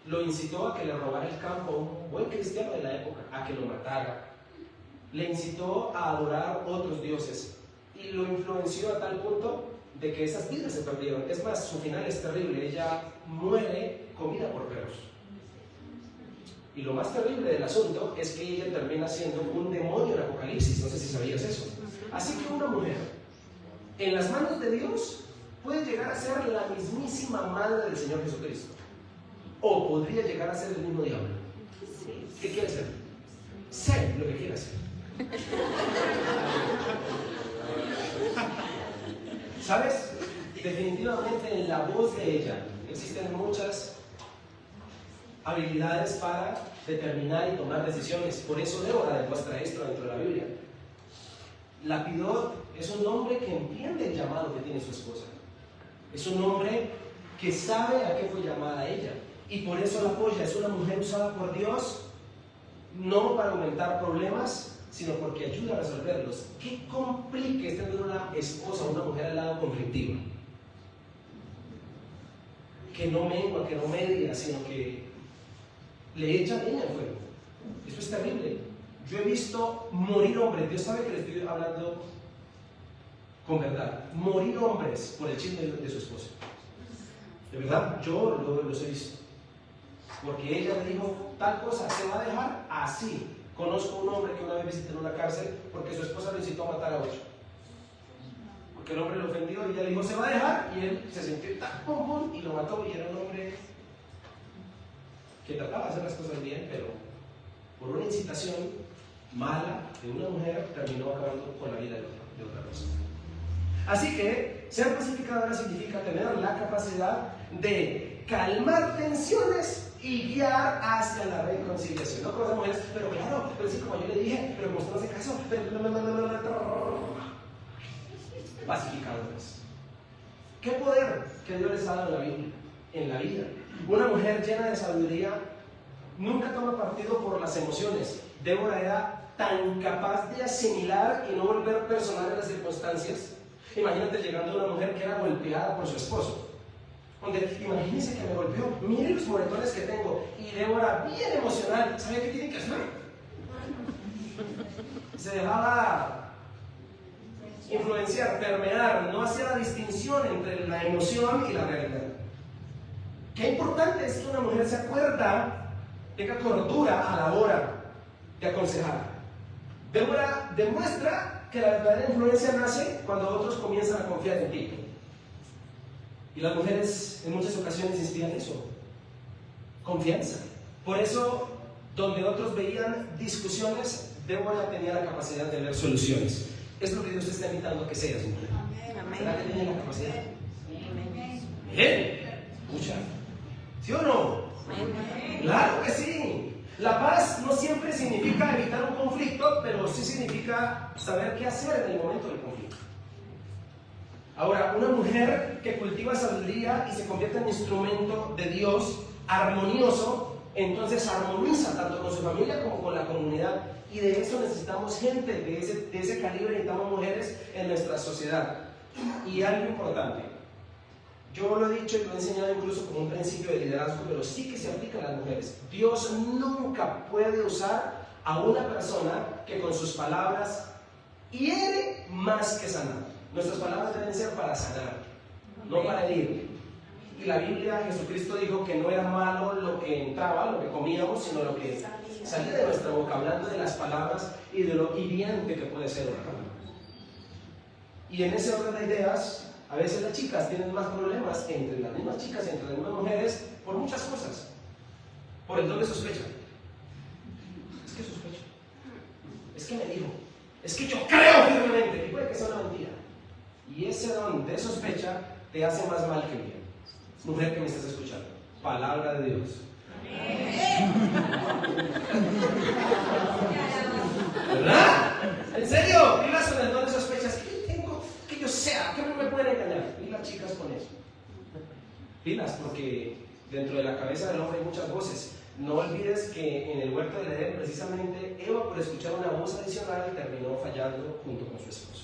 lo incitó a que le robara el campo a un buen cristiano de la época, a que lo matara. Le incitó a adorar otros dioses y lo influenció a tal punto de que esas vidas se perdieron. Es más, su final es terrible. Ella muere comida por perros. Y lo más terrible del asunto es que ella termina siendo un demonio en Apocalipsis. No sé si sabías eso. Así que una mujer en las manos de Dios puede llegar a ser la mismísima madre del Señor Jesucristo, o podría llegar a ser el mismo diablo. ¿Qué quiere ser? Sé lo que quiere hacer. ¿Sabes? Definitivamente en la voz de ella existen muchas habilidades para determinar y tomar decisiones. Por eso Débora demuestra esto dentro de la Biblia. Lapidot es un hombre que entiende el llamado que tiene su esposa. Es un hombre que sabe a qué fue llamada ella. Y por eso la apoya. Es una mujer usada por Dios, no para aumentar problemas, sino porque ayuda a resolverlos. ¿Qué complica tener una esposa, una mujer al lado conflictiva? Que no mengua, que no media, sino que le echa leña al fuego. Eso es terrible. Yo he visto morir hombres, Dios sabe que le estoy hablando con verdad, morir hombres por el chisme de su esposa. De verdad, yo los he visto. Porque ella le dijo tal cosa, se va a dejar así. Conozco un hombre que una vez visitó en una cárcel porque su esposa lo incitó a matar a 8. Porque el hombre lo ofendió y ella le dijo se va a dejar, y él se sintió tan pum pum y lo mató. Y era un hombre que trataba de hacer las cosas bien, pero por una incitación mala de una mujer terminó acabando con la vida de otra persona. Así que ser pacificadora significa tener la capacidad de calmar tensiones y guiar hacia la reconciliación. No con las mujeres, pero claro, pero sí, como yo le dije, pero como usted no hace caso, pacificadores. ¿Qué poder que Dios les ha dado en la Biblia, en la vida? Una mujer llena de sabiduría nunca toma partido por las emociones. Débora era tan capaz de asimilar y no volver personal en las circunstancias. Imagínate llegando a una mujer que era golpeada por su esposo. Donde, imagínense que me golpeó, miren los moretones que tengo. Y Débora, bien emocional, ¿sabe qué tiene que hacer? Se dejaba influenciar, permear, no hacía la distinción entre la emoción y la realidad. Qué importante es que una mujer se acuerda, tenga cordura a la hora de aconsejar. Débora demuestra que la verdadera influencia nace cuando otros comienzan a confiar en ti. Y las mujeres en muchas ocasiones inspiran eso, confianza. Por eso, donde otros veían discusiones, Débora tenía la capacidad de ver soluciones. Es lo que Dios te está invitando a que seas, mujer. ¿Será que tiene la capacidad? Bien, escucha. ¿Sí o no? Claro que sí. La paz no siempre significa evitar un conflicto, pero sí significa saber qué hacer en el momento del conflicto. Ahora, una mujer que cultiva sabiduría y se convierte en instrumento de Dios armonioso, entonces armoniza tanto con su familia como con la comunidad. Y de eso necesitamos gente, de ese calibre necesitamos mujeres en nuestra sociedad. Y algo importante, yo lo he dicho y lo he enseñado incluso como un principio de liderazgo, pero sí que se aplica a las mujeres. Dios nunca puede usar a una persona que con sus palabras hiere más que sanar. Nuestras palabras deben ser para sanar, no para herir. Y la Biblia, Jesucristo dijo que no era malo lo que entraba, lo que comíamos, sino lo que salía de nuestra boca, hablando de las palabras y de lo hiriente que puede ser una palabra. Y en ese orden de ideas, a veces las chicas tienen más problemas entre las mismas chicas, entre las mismas mujeres, por muchas cosas. Por el doble sospecha. Es que sospecho. Es que me dijo. Es que yo creo firmemente. Y puede que sea una mentira. Y ese don de sospecha te hace más mal que bien. Mujer que me estás escuchando. Palabra de Dios. ¿Verdad? ¿En serio? Pilas con el don de sospechas. ¿Qué tengo? Que yo sea. ¿Qué me pueden engañar? Pilas, chicas, con eso. Pilas, porque dentro de la cabeza del hombre hay muchas voces. No olvides que en el huerto del Edén, precisamente, Eva, por escuchar una voz adicional, terminó fallando junto con su esposo.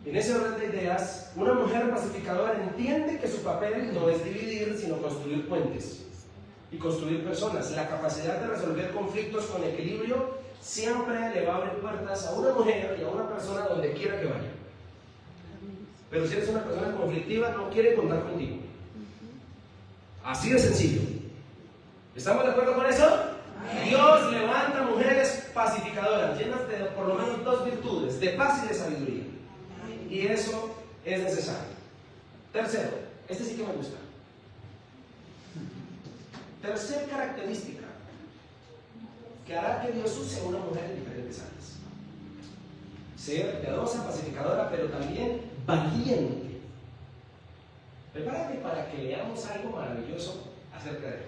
En ese orden de ideas, una mujer pacificadora entiende que su papel no es dividir, sino construir puentes y construir personas. La capacidad de resolver conflictos con equilibrio siempre le va a abrir puertas a una mujer y a una persona donde quiera que vaya. Pero si eres una persona conflictiva, no quiere contar contigo. Así de sencillo. ¿Estamos de acuerdo con eso? Dios levanta mujeres pacificadoras, llenas de por lo menos dos virtudes, de paz y de sabiduría. Y eso es necesario. Tercero, este sí que me gusta. Tercer característica que hará que Dios use a una mujer en diferentes áreas. Ser piadosa, pacificadora, pero también valiente. Prepárate para que leamos algo maravilloso acerca de ella.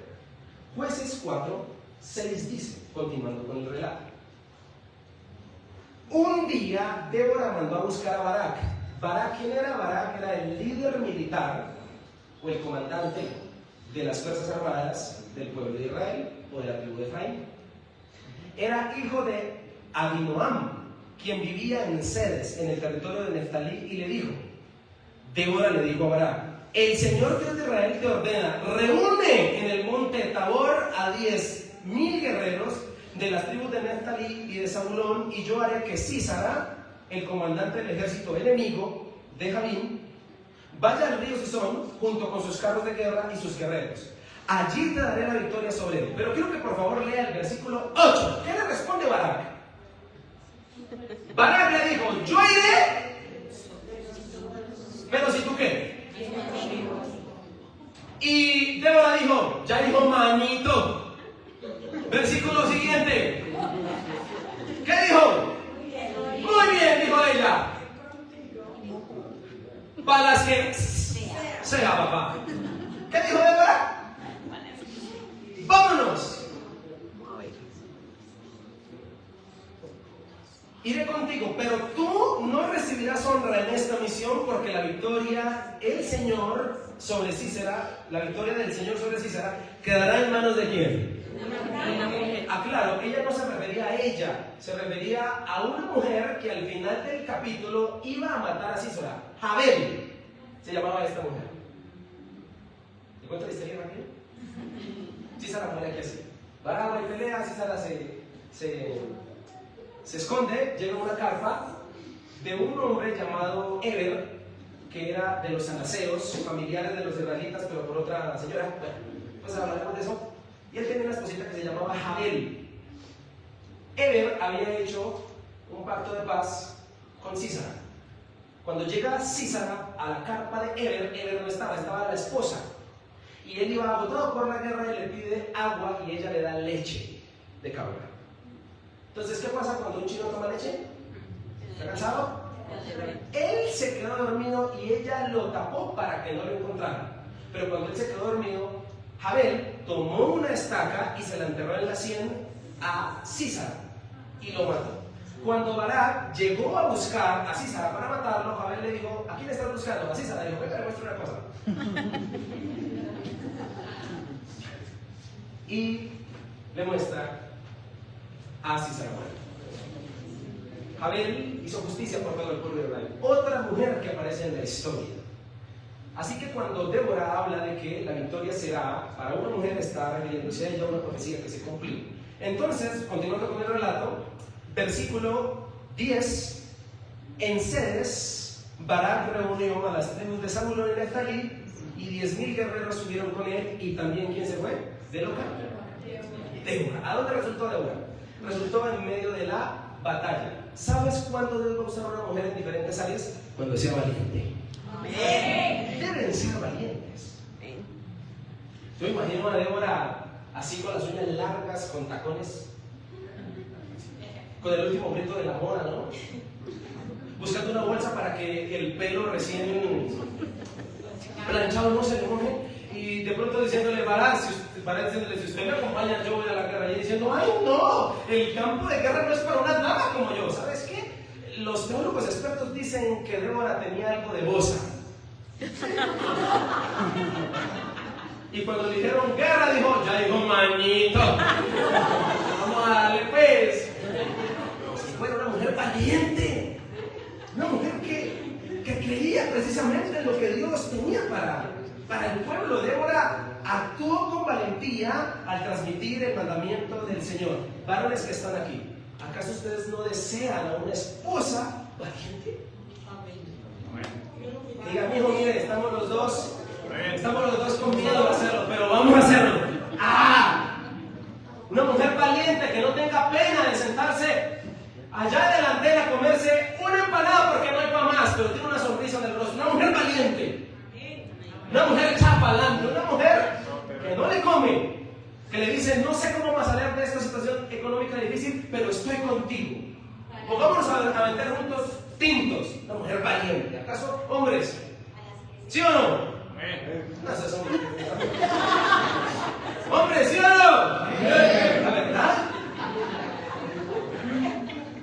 Jueces 4, 6 dice, continuando con el relato. Un día Débora mandó a buscar a Barak. Barak, ¿quién era? Barak era el líder militar o el comandante de las fuerzas armadas del pueblo de Israel o de la tribu de Efraín. Era hijo de Abinoam, quien vivía en Cedes, en el territorio de Neftalí, y le dijo, Débora le dijo a Barak, el Señor Dios de Israel te ordena, reúne en el monte Tabor a 10,000 guerreros de las tribus de Neftalí y de Zabulón, y yo haré que Sísara, el comandante del ejército enemigo de Jabín, vaya al río Sison junto con sus carros de guerra y sus guerreros. Allí te daré la victoria sobre él. Pero quiero que por favor lea el versículo 8. ¿Qué le responde Barak? Barak le dijo, yo iré, pero si tú qué. Y Débora dijo, ya dijo manito. Versículo siguiente. ¿Qué dijo? Muy bien, dijo ella. Para las que sea papá. ¿Qué dijo Débora? Vámonos. Iré contigo, pero tú no recibirás honra en esta misión porque la victoria, el Señor sobre Sísara, la victoria del Señor sobre Sísara, quedará en manos de quién. Claro, ella no se refería a ella, se refería a una mujer que al final del capítulo iba a matar a Sísara. Jabel se llamaba esta mujer. ¿Te cuento la historia rápido? Sísara muere aquí así. Baragua y pelea, Sísara se esconde, llega una carpa de un hombre llamado Eber, que era de los anaseos, familiares de los israelitas, pero por otra señora. Bueno, pues hablaremos de eso. Y él tenía una esposita que se llamaba Jabel. Eber había hecho un pacto de paz con Sísara. Cuando llega Sísara a la carpa de Eber, Eber no estaba, estaba la esposa. Y él iba agotado por la guerra y le pide agua y ella le da leche de cabra. Entonces, ¿qué pasa cuando un chino toma leche? ¿Está cansado? Él se quedó dormido y ella lo tapó para que no lo encontrara. Pero cuando él se quedó dormido, Jabel tomó una estaca y se la enterró en la sien a Sísara y lo mató. Cuando Barak llegó a buscar a Sísara para matarlo, Jabel le dijo, ¿a quién estás buscando? A Sísara. Le dijo, venga, le muestro una cosa. Y le muestra a Sísara. Jabel hizo justicia por todo el pueblo de Israel. Otra mujer que aparece en la historia. Así que cuando Débora habla de que la victoria será para una mujer, está refiriéndose a ella una profecía que se cumplió. Entonces, continuando con el relato, versículo 10, en Cedes, Barak reunió a las tribus de Zabulón y Neftalí, y 10,000 guerreros subieron con él, y también, ¿quién se fue? De local. Débora. ¿A dónde resultó Débora? Resultó en medio de la batalla. ¿Sabes cuándo debe usar una mujer en diferentes áreas? Cuando sea valiente. Deben ser valientes. Yo imagino a Débora así con las uñas largas, con tacones, con el último grito de la moda, ¿no? Buscando una bolsa para que el pelo recién planchado no se le moje, y de pronto diciéndole, diciéndole, si usted me acompaña, yo voy a la guerra, y diciendo, ¡ay no! El campo de guerra no es para una dama como yo. ¿Sabes qué? Los teólogos expertos dicen que Débora tenía algo de bosa. Y cuando le dijeron guerra, dijo, ya dijo manito, vamos a darle pues. Como si fuera una mujer valiente, una mujer que creía precisamente en lo que Dios tenía para el pueblo. Débora actuó con valentía al transmitir el mandamiento del Señor. Varones que están aquí, ¿acaso ustedes no desean a una esposa valiente? Diga, mijo, mire, estamos los dos con miedo de hacerlo, pero vamos a hacerlo. Una mujer valiente que no tenga pena de sentarse allá delante a comerse una empanada porque no hay para más, pero tiene una sonrisa en el rostro. Una mujer valiente, una mujer echada para adelante, una mujer que no le come, que le dice, no sé cómo vas a salir de esta situación económica difícil, pero estoy contigo. Pongámonos a vender juntos tintos. Una mujer valiente. ¿Acaso, hombres? ¿Sí o no? No, esos hombres. Hombres, ¿sí o no?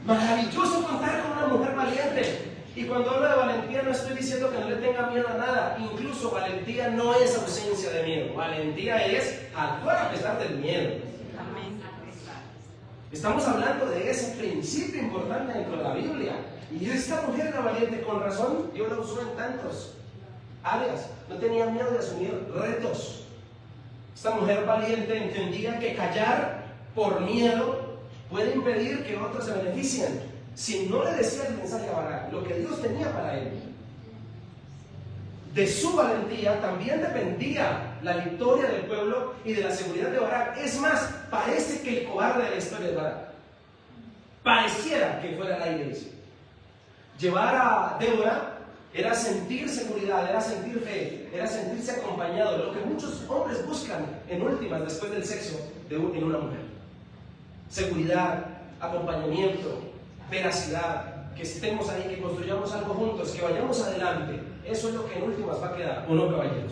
Maravilloso contar con una mujer valiente. Y cuando hablo de valentía no estoy diciendo que no le tenga miedo a nada. Incluso valentía no es ausencia de miedo. Valentía es actuar a pesar del miedo. Estamos hablando de ese principio importante dentro de la Biblia. Y esta mujer era valiente, con razón. Dios la usó en tantos áreas. No tenía miedo de asumir retos. Esta mujer valiente entendía que callar por miedo puede impedir que otros se beneficien. Si no le decía el mensaje a Barak, lo que Dios tenía para él, de su valentía también dependía la victoria del pueblo y de la seguridad de Barak. Es más, parece que el cobarde de la historia de Barak pareciera que fuera la iglesia. Llevar a Débora era sentir seguridad, era sentir fe, era sentirse acompañado, lo que muchos hombres buscan en últimas después del sexo en una mujer. Seguridad, acompañamiento, veracidad, que estemos ahí, que construyamos algo juntos, que vayamos adelante. Eso es lo que en últimas va a quedar, ¿o no, caballeros?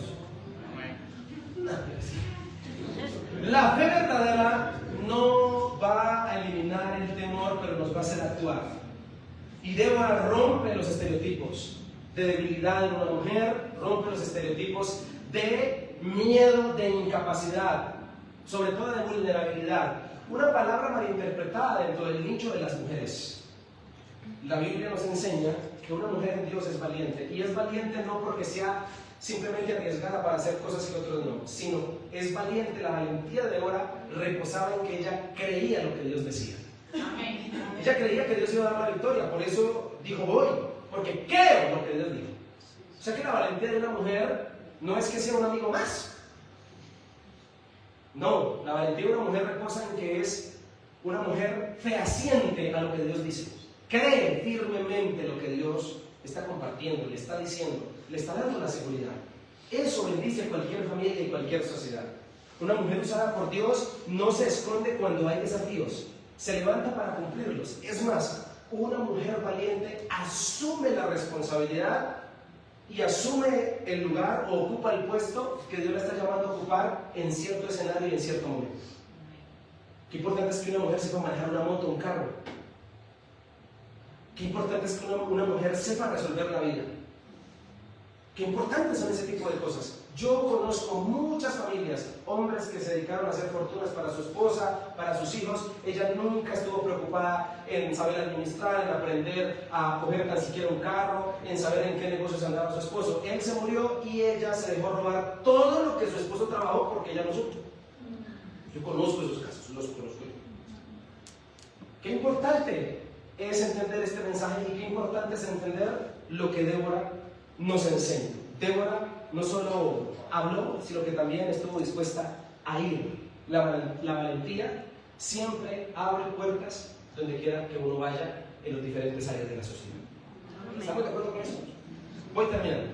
La fe verdadera no va a eliminar el temor, pero nos va a hacer actuar. Y Débora rompe los estereotipos de debilidad en una mujer, rompe los estereotipos de miedo, de incapacidad, sobre todo de vulnerabilidad. Una palabra malinterpretada dentro del nicho de las mujeres. La Biblia nos enseña que una mujer en Dios es valiente, y es valiente no porque sea simplemente arriesgada para hacer cosas que otros no, sino es valiente. La valentía de Débora reposaba en que ella creía lo que Dios decía. Ella creía que Dios iba a dar la victoria, por eso dijo voy, porque creo lo que Dios dijo. O sea que la valentía de una mujer no es que sea un amigo más. No, la valentía de una mujer reposa en que es una mujer fehaciente a lo que Dios dice. Cree firmemente lo que Dios está compartiendo, le está diciendo, le está dando la seguridad. Eso bendice cualquier familia y cualquier sociedad. Una mujer usada por Dios no se esconde cuando hay desafíos, se levanta para cumplirlos. Es más, una mujer valiente asume la responsabilidad y asume el lugar o ocupa el puesto que Dios le está llamando a ocupar en cierto escenario y en cierto momento. Qué importante es que una mujer sepa manejar una moto o un carro. Qué importante es que una mujer sepa resolver la vida. Qué importantes son ese tipo de cosas. Yo conozco muchas familias, hombres que se dedicaron a hacer fortunas para su esposa, para sus hijos. Ella nunca estuvo preocupada en saber administrar, en aprender a coger tan siquiera un carro, en saber en qué negocios andaba su esposo. Él se murió y ella se dejó robar todo lo que su esposo trabajó porque ella no supo. Yo conozco esos casos, los conozco. Qué importante es entender este mensaje, y qué importante es entender lo que Débora nos enseña. Débora no solo habló, sino que también estuvo dispuesta a ir. La valentía siempre abre puertas donde quiera que uno vaya en los diferentes áreas de la sociedad. ¿Estamos de acuerdo con eso? Voy terminando.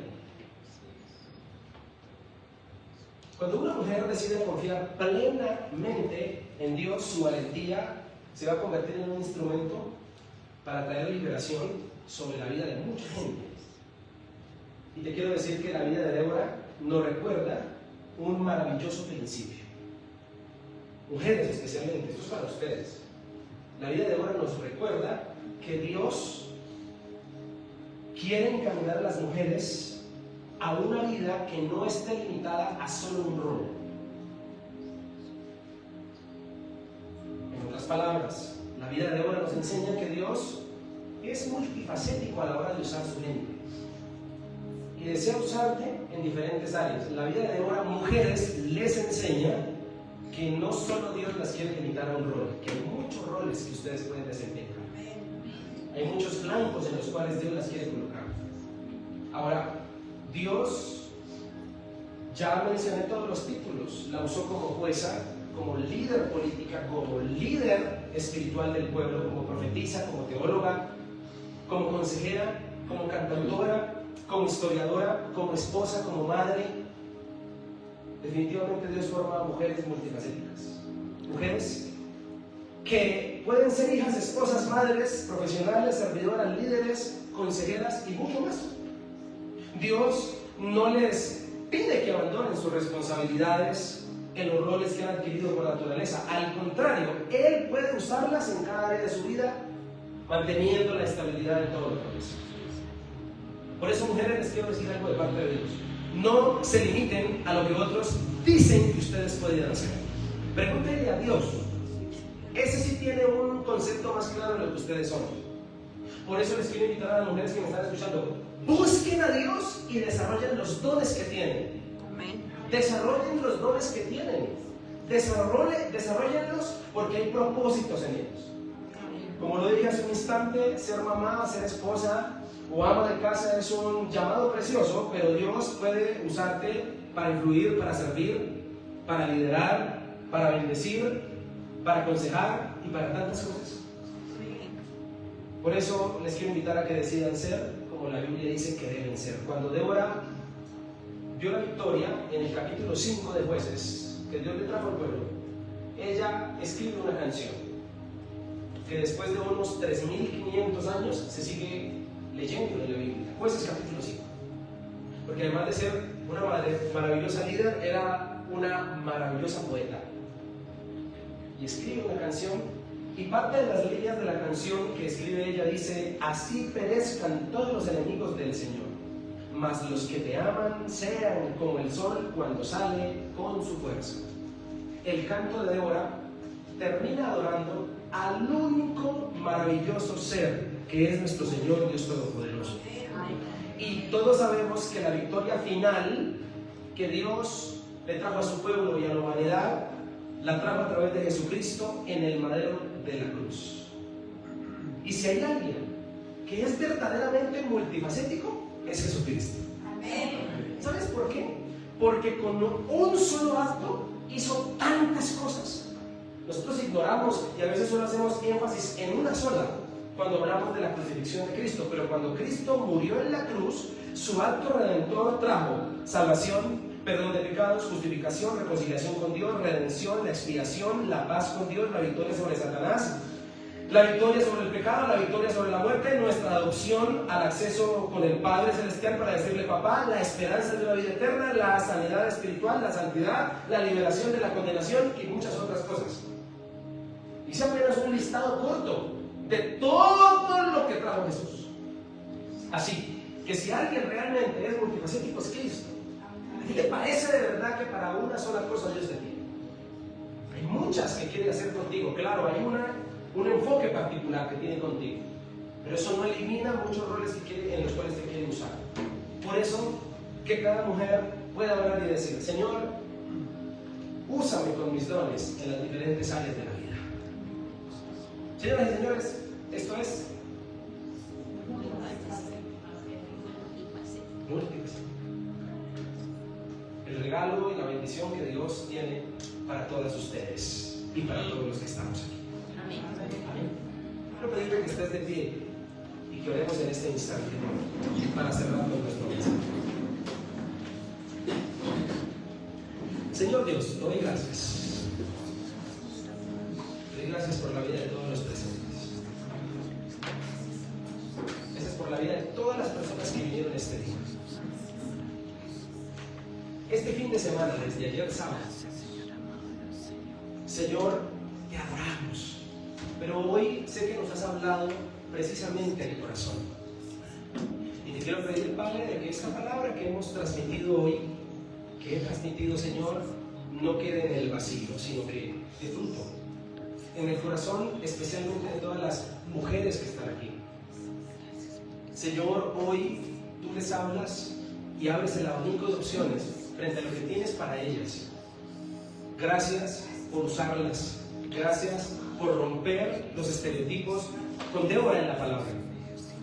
Cuando una mujer decide confiar plenamente en Dios, su valentía se va a convertir en un instrumento para traer liberación sobre la vida de mucha gente. Y te quiero decir que la vida de Débora nos recuerda un maravilloso principio. Mujeres especialmente, esto es para ustedes. La vida de Débora nos recuerda que Dios quiere encaminar a las mujeres a una vida que no esté limitada a solo un rol. En otras palabras, la vida de Débora nos enseña que Dios es multifacético a la hora de usar su mente y desea usarte en diferentes áreas. La vida de Débora, mujeres, les enseña que no solo Dios las quiere limitar a un rol, que hay muchos roles que ustedes pueden desempeñar. Hay muchos flancos en los cuales Dios las quiere colocar. Ahora, Dios, ya mencioné todos los títulos, la usó como jueza, como líder política, como líder espiritual del pueblo, como profetisa, como teóloga, como consejera, como cantautora, como historiadora, como esposa, como madre. Definitivamente Dios forma mujeres multifacéticas. Mujeres que pueden ser hijas, esposas, madres, profesionales, servidoras, líderes, consejeras y mucho más. Dios no les pide que abandonen sus responsabilidades en los roles que han adquirido por naturaleza. Al contrario, Él puede usarlas en cada área de su vida manteniendo la estabilidad de todo lo que es. Por eso, mujeres, les quiero decir algo de parte de Dios. No se limiten a lo que otros dicen que ustedes podrían hacer. Pregúntenle a Dios. Ese sí tiene un concepto más claro de lo que ustedes son. Por eso les quiero invitar a las mujeres que me están escuchando. Busquen a Dios y desarrollen los dones que tienen. Amén. Desarrollen los dones que tienen. Desarrollenlos porque hay propósitos en ellos. Como lo dije hace un instante, ser mamá, ser esposa o ama de casa es un llamado precioso, pero Dios puede usarte para influir, para servir, para liderar, para bendecir, para aconsejar y para tantas cosas. Por eso les quiero invitar a que decidan ser como la Biblia dice que deben ser. Cuando Débora vio la victoria en el capítulo 5 de Jueces, que Dios le trajo al pueblo, ella escribe una canción que después de unos 3.500 años se sigue leyendo en la Biblia. Jueces capítulo 5. Porque además de ser una maravillosa líder, era una maravillosa poeta. Y escribe una canción, y parte de las líneas de la canción que escribe ella dice: así perezcan todos los enemigos del Señor, mas los que te aman sean como el sol cuando sale con su fuerza. El canto de Débora termina adorando al único maravilloso ser que es nuestro Señor Dios Todopoderoso. Y todos sabemos que la victoria final que Dios le trajo a su pueblo y a la humanidad la trajo a través de Jesucristo en el madero de la cruz. Y si hay alguien que es verdaderamente multifacético, es Jesucristo. Amén. ¿Sabes por qué? Porque con un solo acto hizo tantas cosas. Nosotros ignoramos y a veces solo hacemos énfasis en una sola cuando hablamos de la crucifixión de Cristo, pero cuando Cristo murió en la cruz, su acto redentor trajo salvación, perdón de pecados, justificación, reconciliación con Dios, redención, la expiación, la paz con Dios, la victoria sobre Satanás, la victoria sobre el pecado, la victoria sobre la muerte, nuestra adopción al acceso con el Padre Celestial para decirle papá, la esperanza de la vida eterna, la sanidad espiritual, la santidad, la liberación de la condenación y muchas otras cosas. Hice apenas un listado corto de todo lo que trajo Jesús. Así que si alguien realmente es multifacético, es Cristo. ¿A ti te parece de verdad que para una sola cosa Dios te tiene? Hay muchas que quiere hacer contigo. Claro, hay un enfoque particular que tiene contigo, pero eso no elimina muchos roles en los cuales te quiere usar. Por eso, que cada mujer pueda hablar y decir: Señor, úsame con mis dones en las diferentes áreas de la vida. Señoras y señores, esto es múltiples. El regalo y la bendición que Dios tiene para todas ustedes y para todos los que estamos aquí. Amén. Amén. Quiero pedirle que estés de pie y que oremos en este instante para cerrar con nuestro mensaje. Señor Dios, te doy gracias. Te doy gracias por la vida de todos los presentes. Gracias por la vida de todas las personas que vinieron este día. Este fin de semana, desde ayer sábado, Señor, te adoramos. Pero hoy sé que nos has hablado precisamente al corazón. Y te quiero pedir, Padre, de que esta palabra que hemos transmitido hoy, que he transmitido, Señor, no quede en el vacío, sino que de fruto en el corazón, especialmente de todas las mujeres que están aquí. Señor, hoy tú les hablas y abres el abanico de opciones frente a lo que tienes para ellas. Gracias por usarlas. Gracias por romper los estereotipos con Débora en la palabra.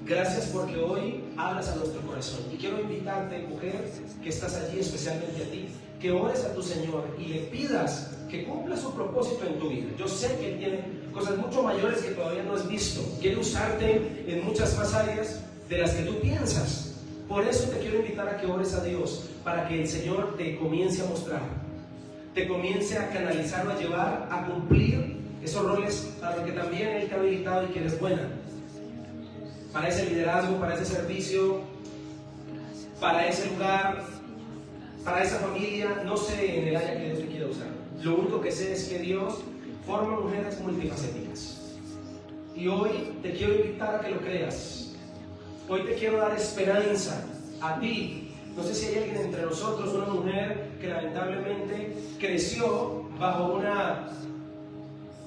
Gracias porque hoy hablas a nuestro corazón. Y quiero invitarte, mujer, que estás allí, especialmente a ti, que ores a tu Señor y le pidas que cumpla su propósito en tu vida. Yo sé que Él tiene cosas mucho mayores que todavía no has visto. Quiere usarte en muchas más áreas de las que tú piensas. Por eso te quiero invitar a que ores a Dios, para que el Señor te comience a mostrar, te comience a canalizar o a llevar a cumplir esos roles para los que también Él te ha habilitado y que eres buena. Para ese liderazgo, para ese servicio, para ese lugar, para esa familia, no sé en el área que Dios te quiera usar. Lo único que sé es que Dios forma mujeres multifacéticas. Y hoy te quiero invitar a que lo creas. Hoy te quiero dar esperanza a ti. No sé si hay alguien entre nosotros, una mujer que lamentablemente creció bajo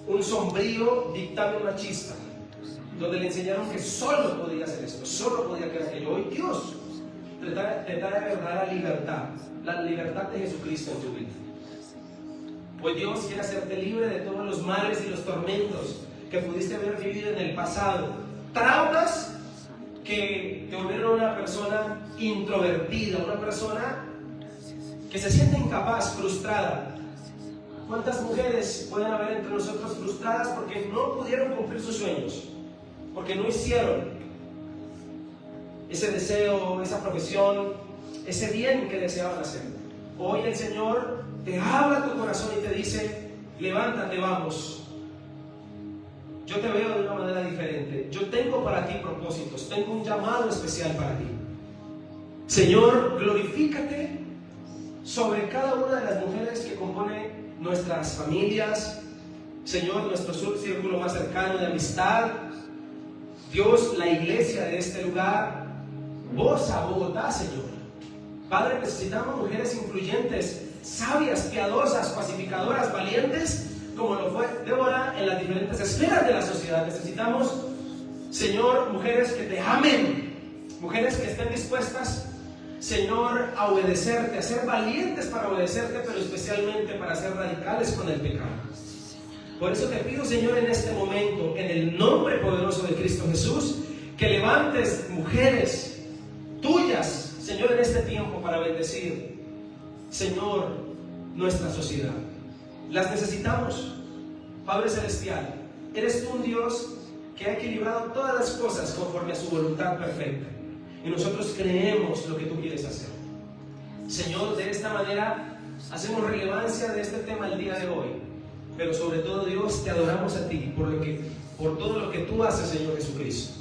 un sombrío dictamen machista, donde le enseñaron que solo podía hacer esto, solo podía hacer aquello. Hoy Dios te da de verdad la libertad de Jesucristo en tu vida. Hoy Dios quiere hacerte libre de todos los males y los tormentos que pudiste haber vivido en el pasado, traumas que te volvieron una persona introvertida, una persona que se siente incapaz, frustrada. ¿Cuántas mujeres pueden haber entre nosotros frustradas porque no pudieron cumplir sus sueños? Porque no hicieron ese deseo, esa profesión, ese bien que deseaban hacer. Hoy el Señor te habla a tu corazón y te dice: levántate, vamos. Yo te veo de una manera diferente. Yo tengo para ti propósitos, tengo un llamado especial para ti. Señor, glorifícate sobre cada una de las mujeres que componen nuestras familias. Señor, nuestro círculo más cercano de amistad. Dios, la iglesia de este lugar. Bosa, Bogotá, Señor. Padre, necesitamos mujeres influyentes, sabias, piadosas, pacificadoras, valientes, como lo fue Débora en las diferentes esferas de la sociedad. Necesitamos, Señor, mujeres que te amen, mujeres que estén dispuestas, Señor, a obedecerte, a ser valientes para obedecerte, pero especialmente para ser radicales con el pecado. Por eso te pido, Señor, en este momento, en el nombre poderoso de Cristo Jesús, que levantes mujeres tuyas, Señor, en este tiempo para bendecir, Señor, nuestra sociedad. Las necesitamos. Padre Celestial, eres tú un Dios que ha equilibrado todas las cosas conforme a su voluntad perfecta. Y nosotros creemos lo que tú quieres hacer. Señor, de esta manera hacemos relevancia de este tema el día de hoy. Pero sobre todo, Dios, te adoramos a ti por todo lo que tú haces, Señor Jesucristo.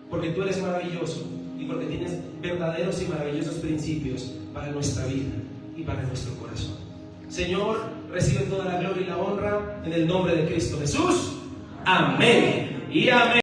Porque tú eres maravilloso y porque tienes verdaderos y maravillosos principios para nuestra vida y para nuestro corazón. Señor, recibe toda la gloria y la honra en el nombre de Cristo Jesús. Amén y amén.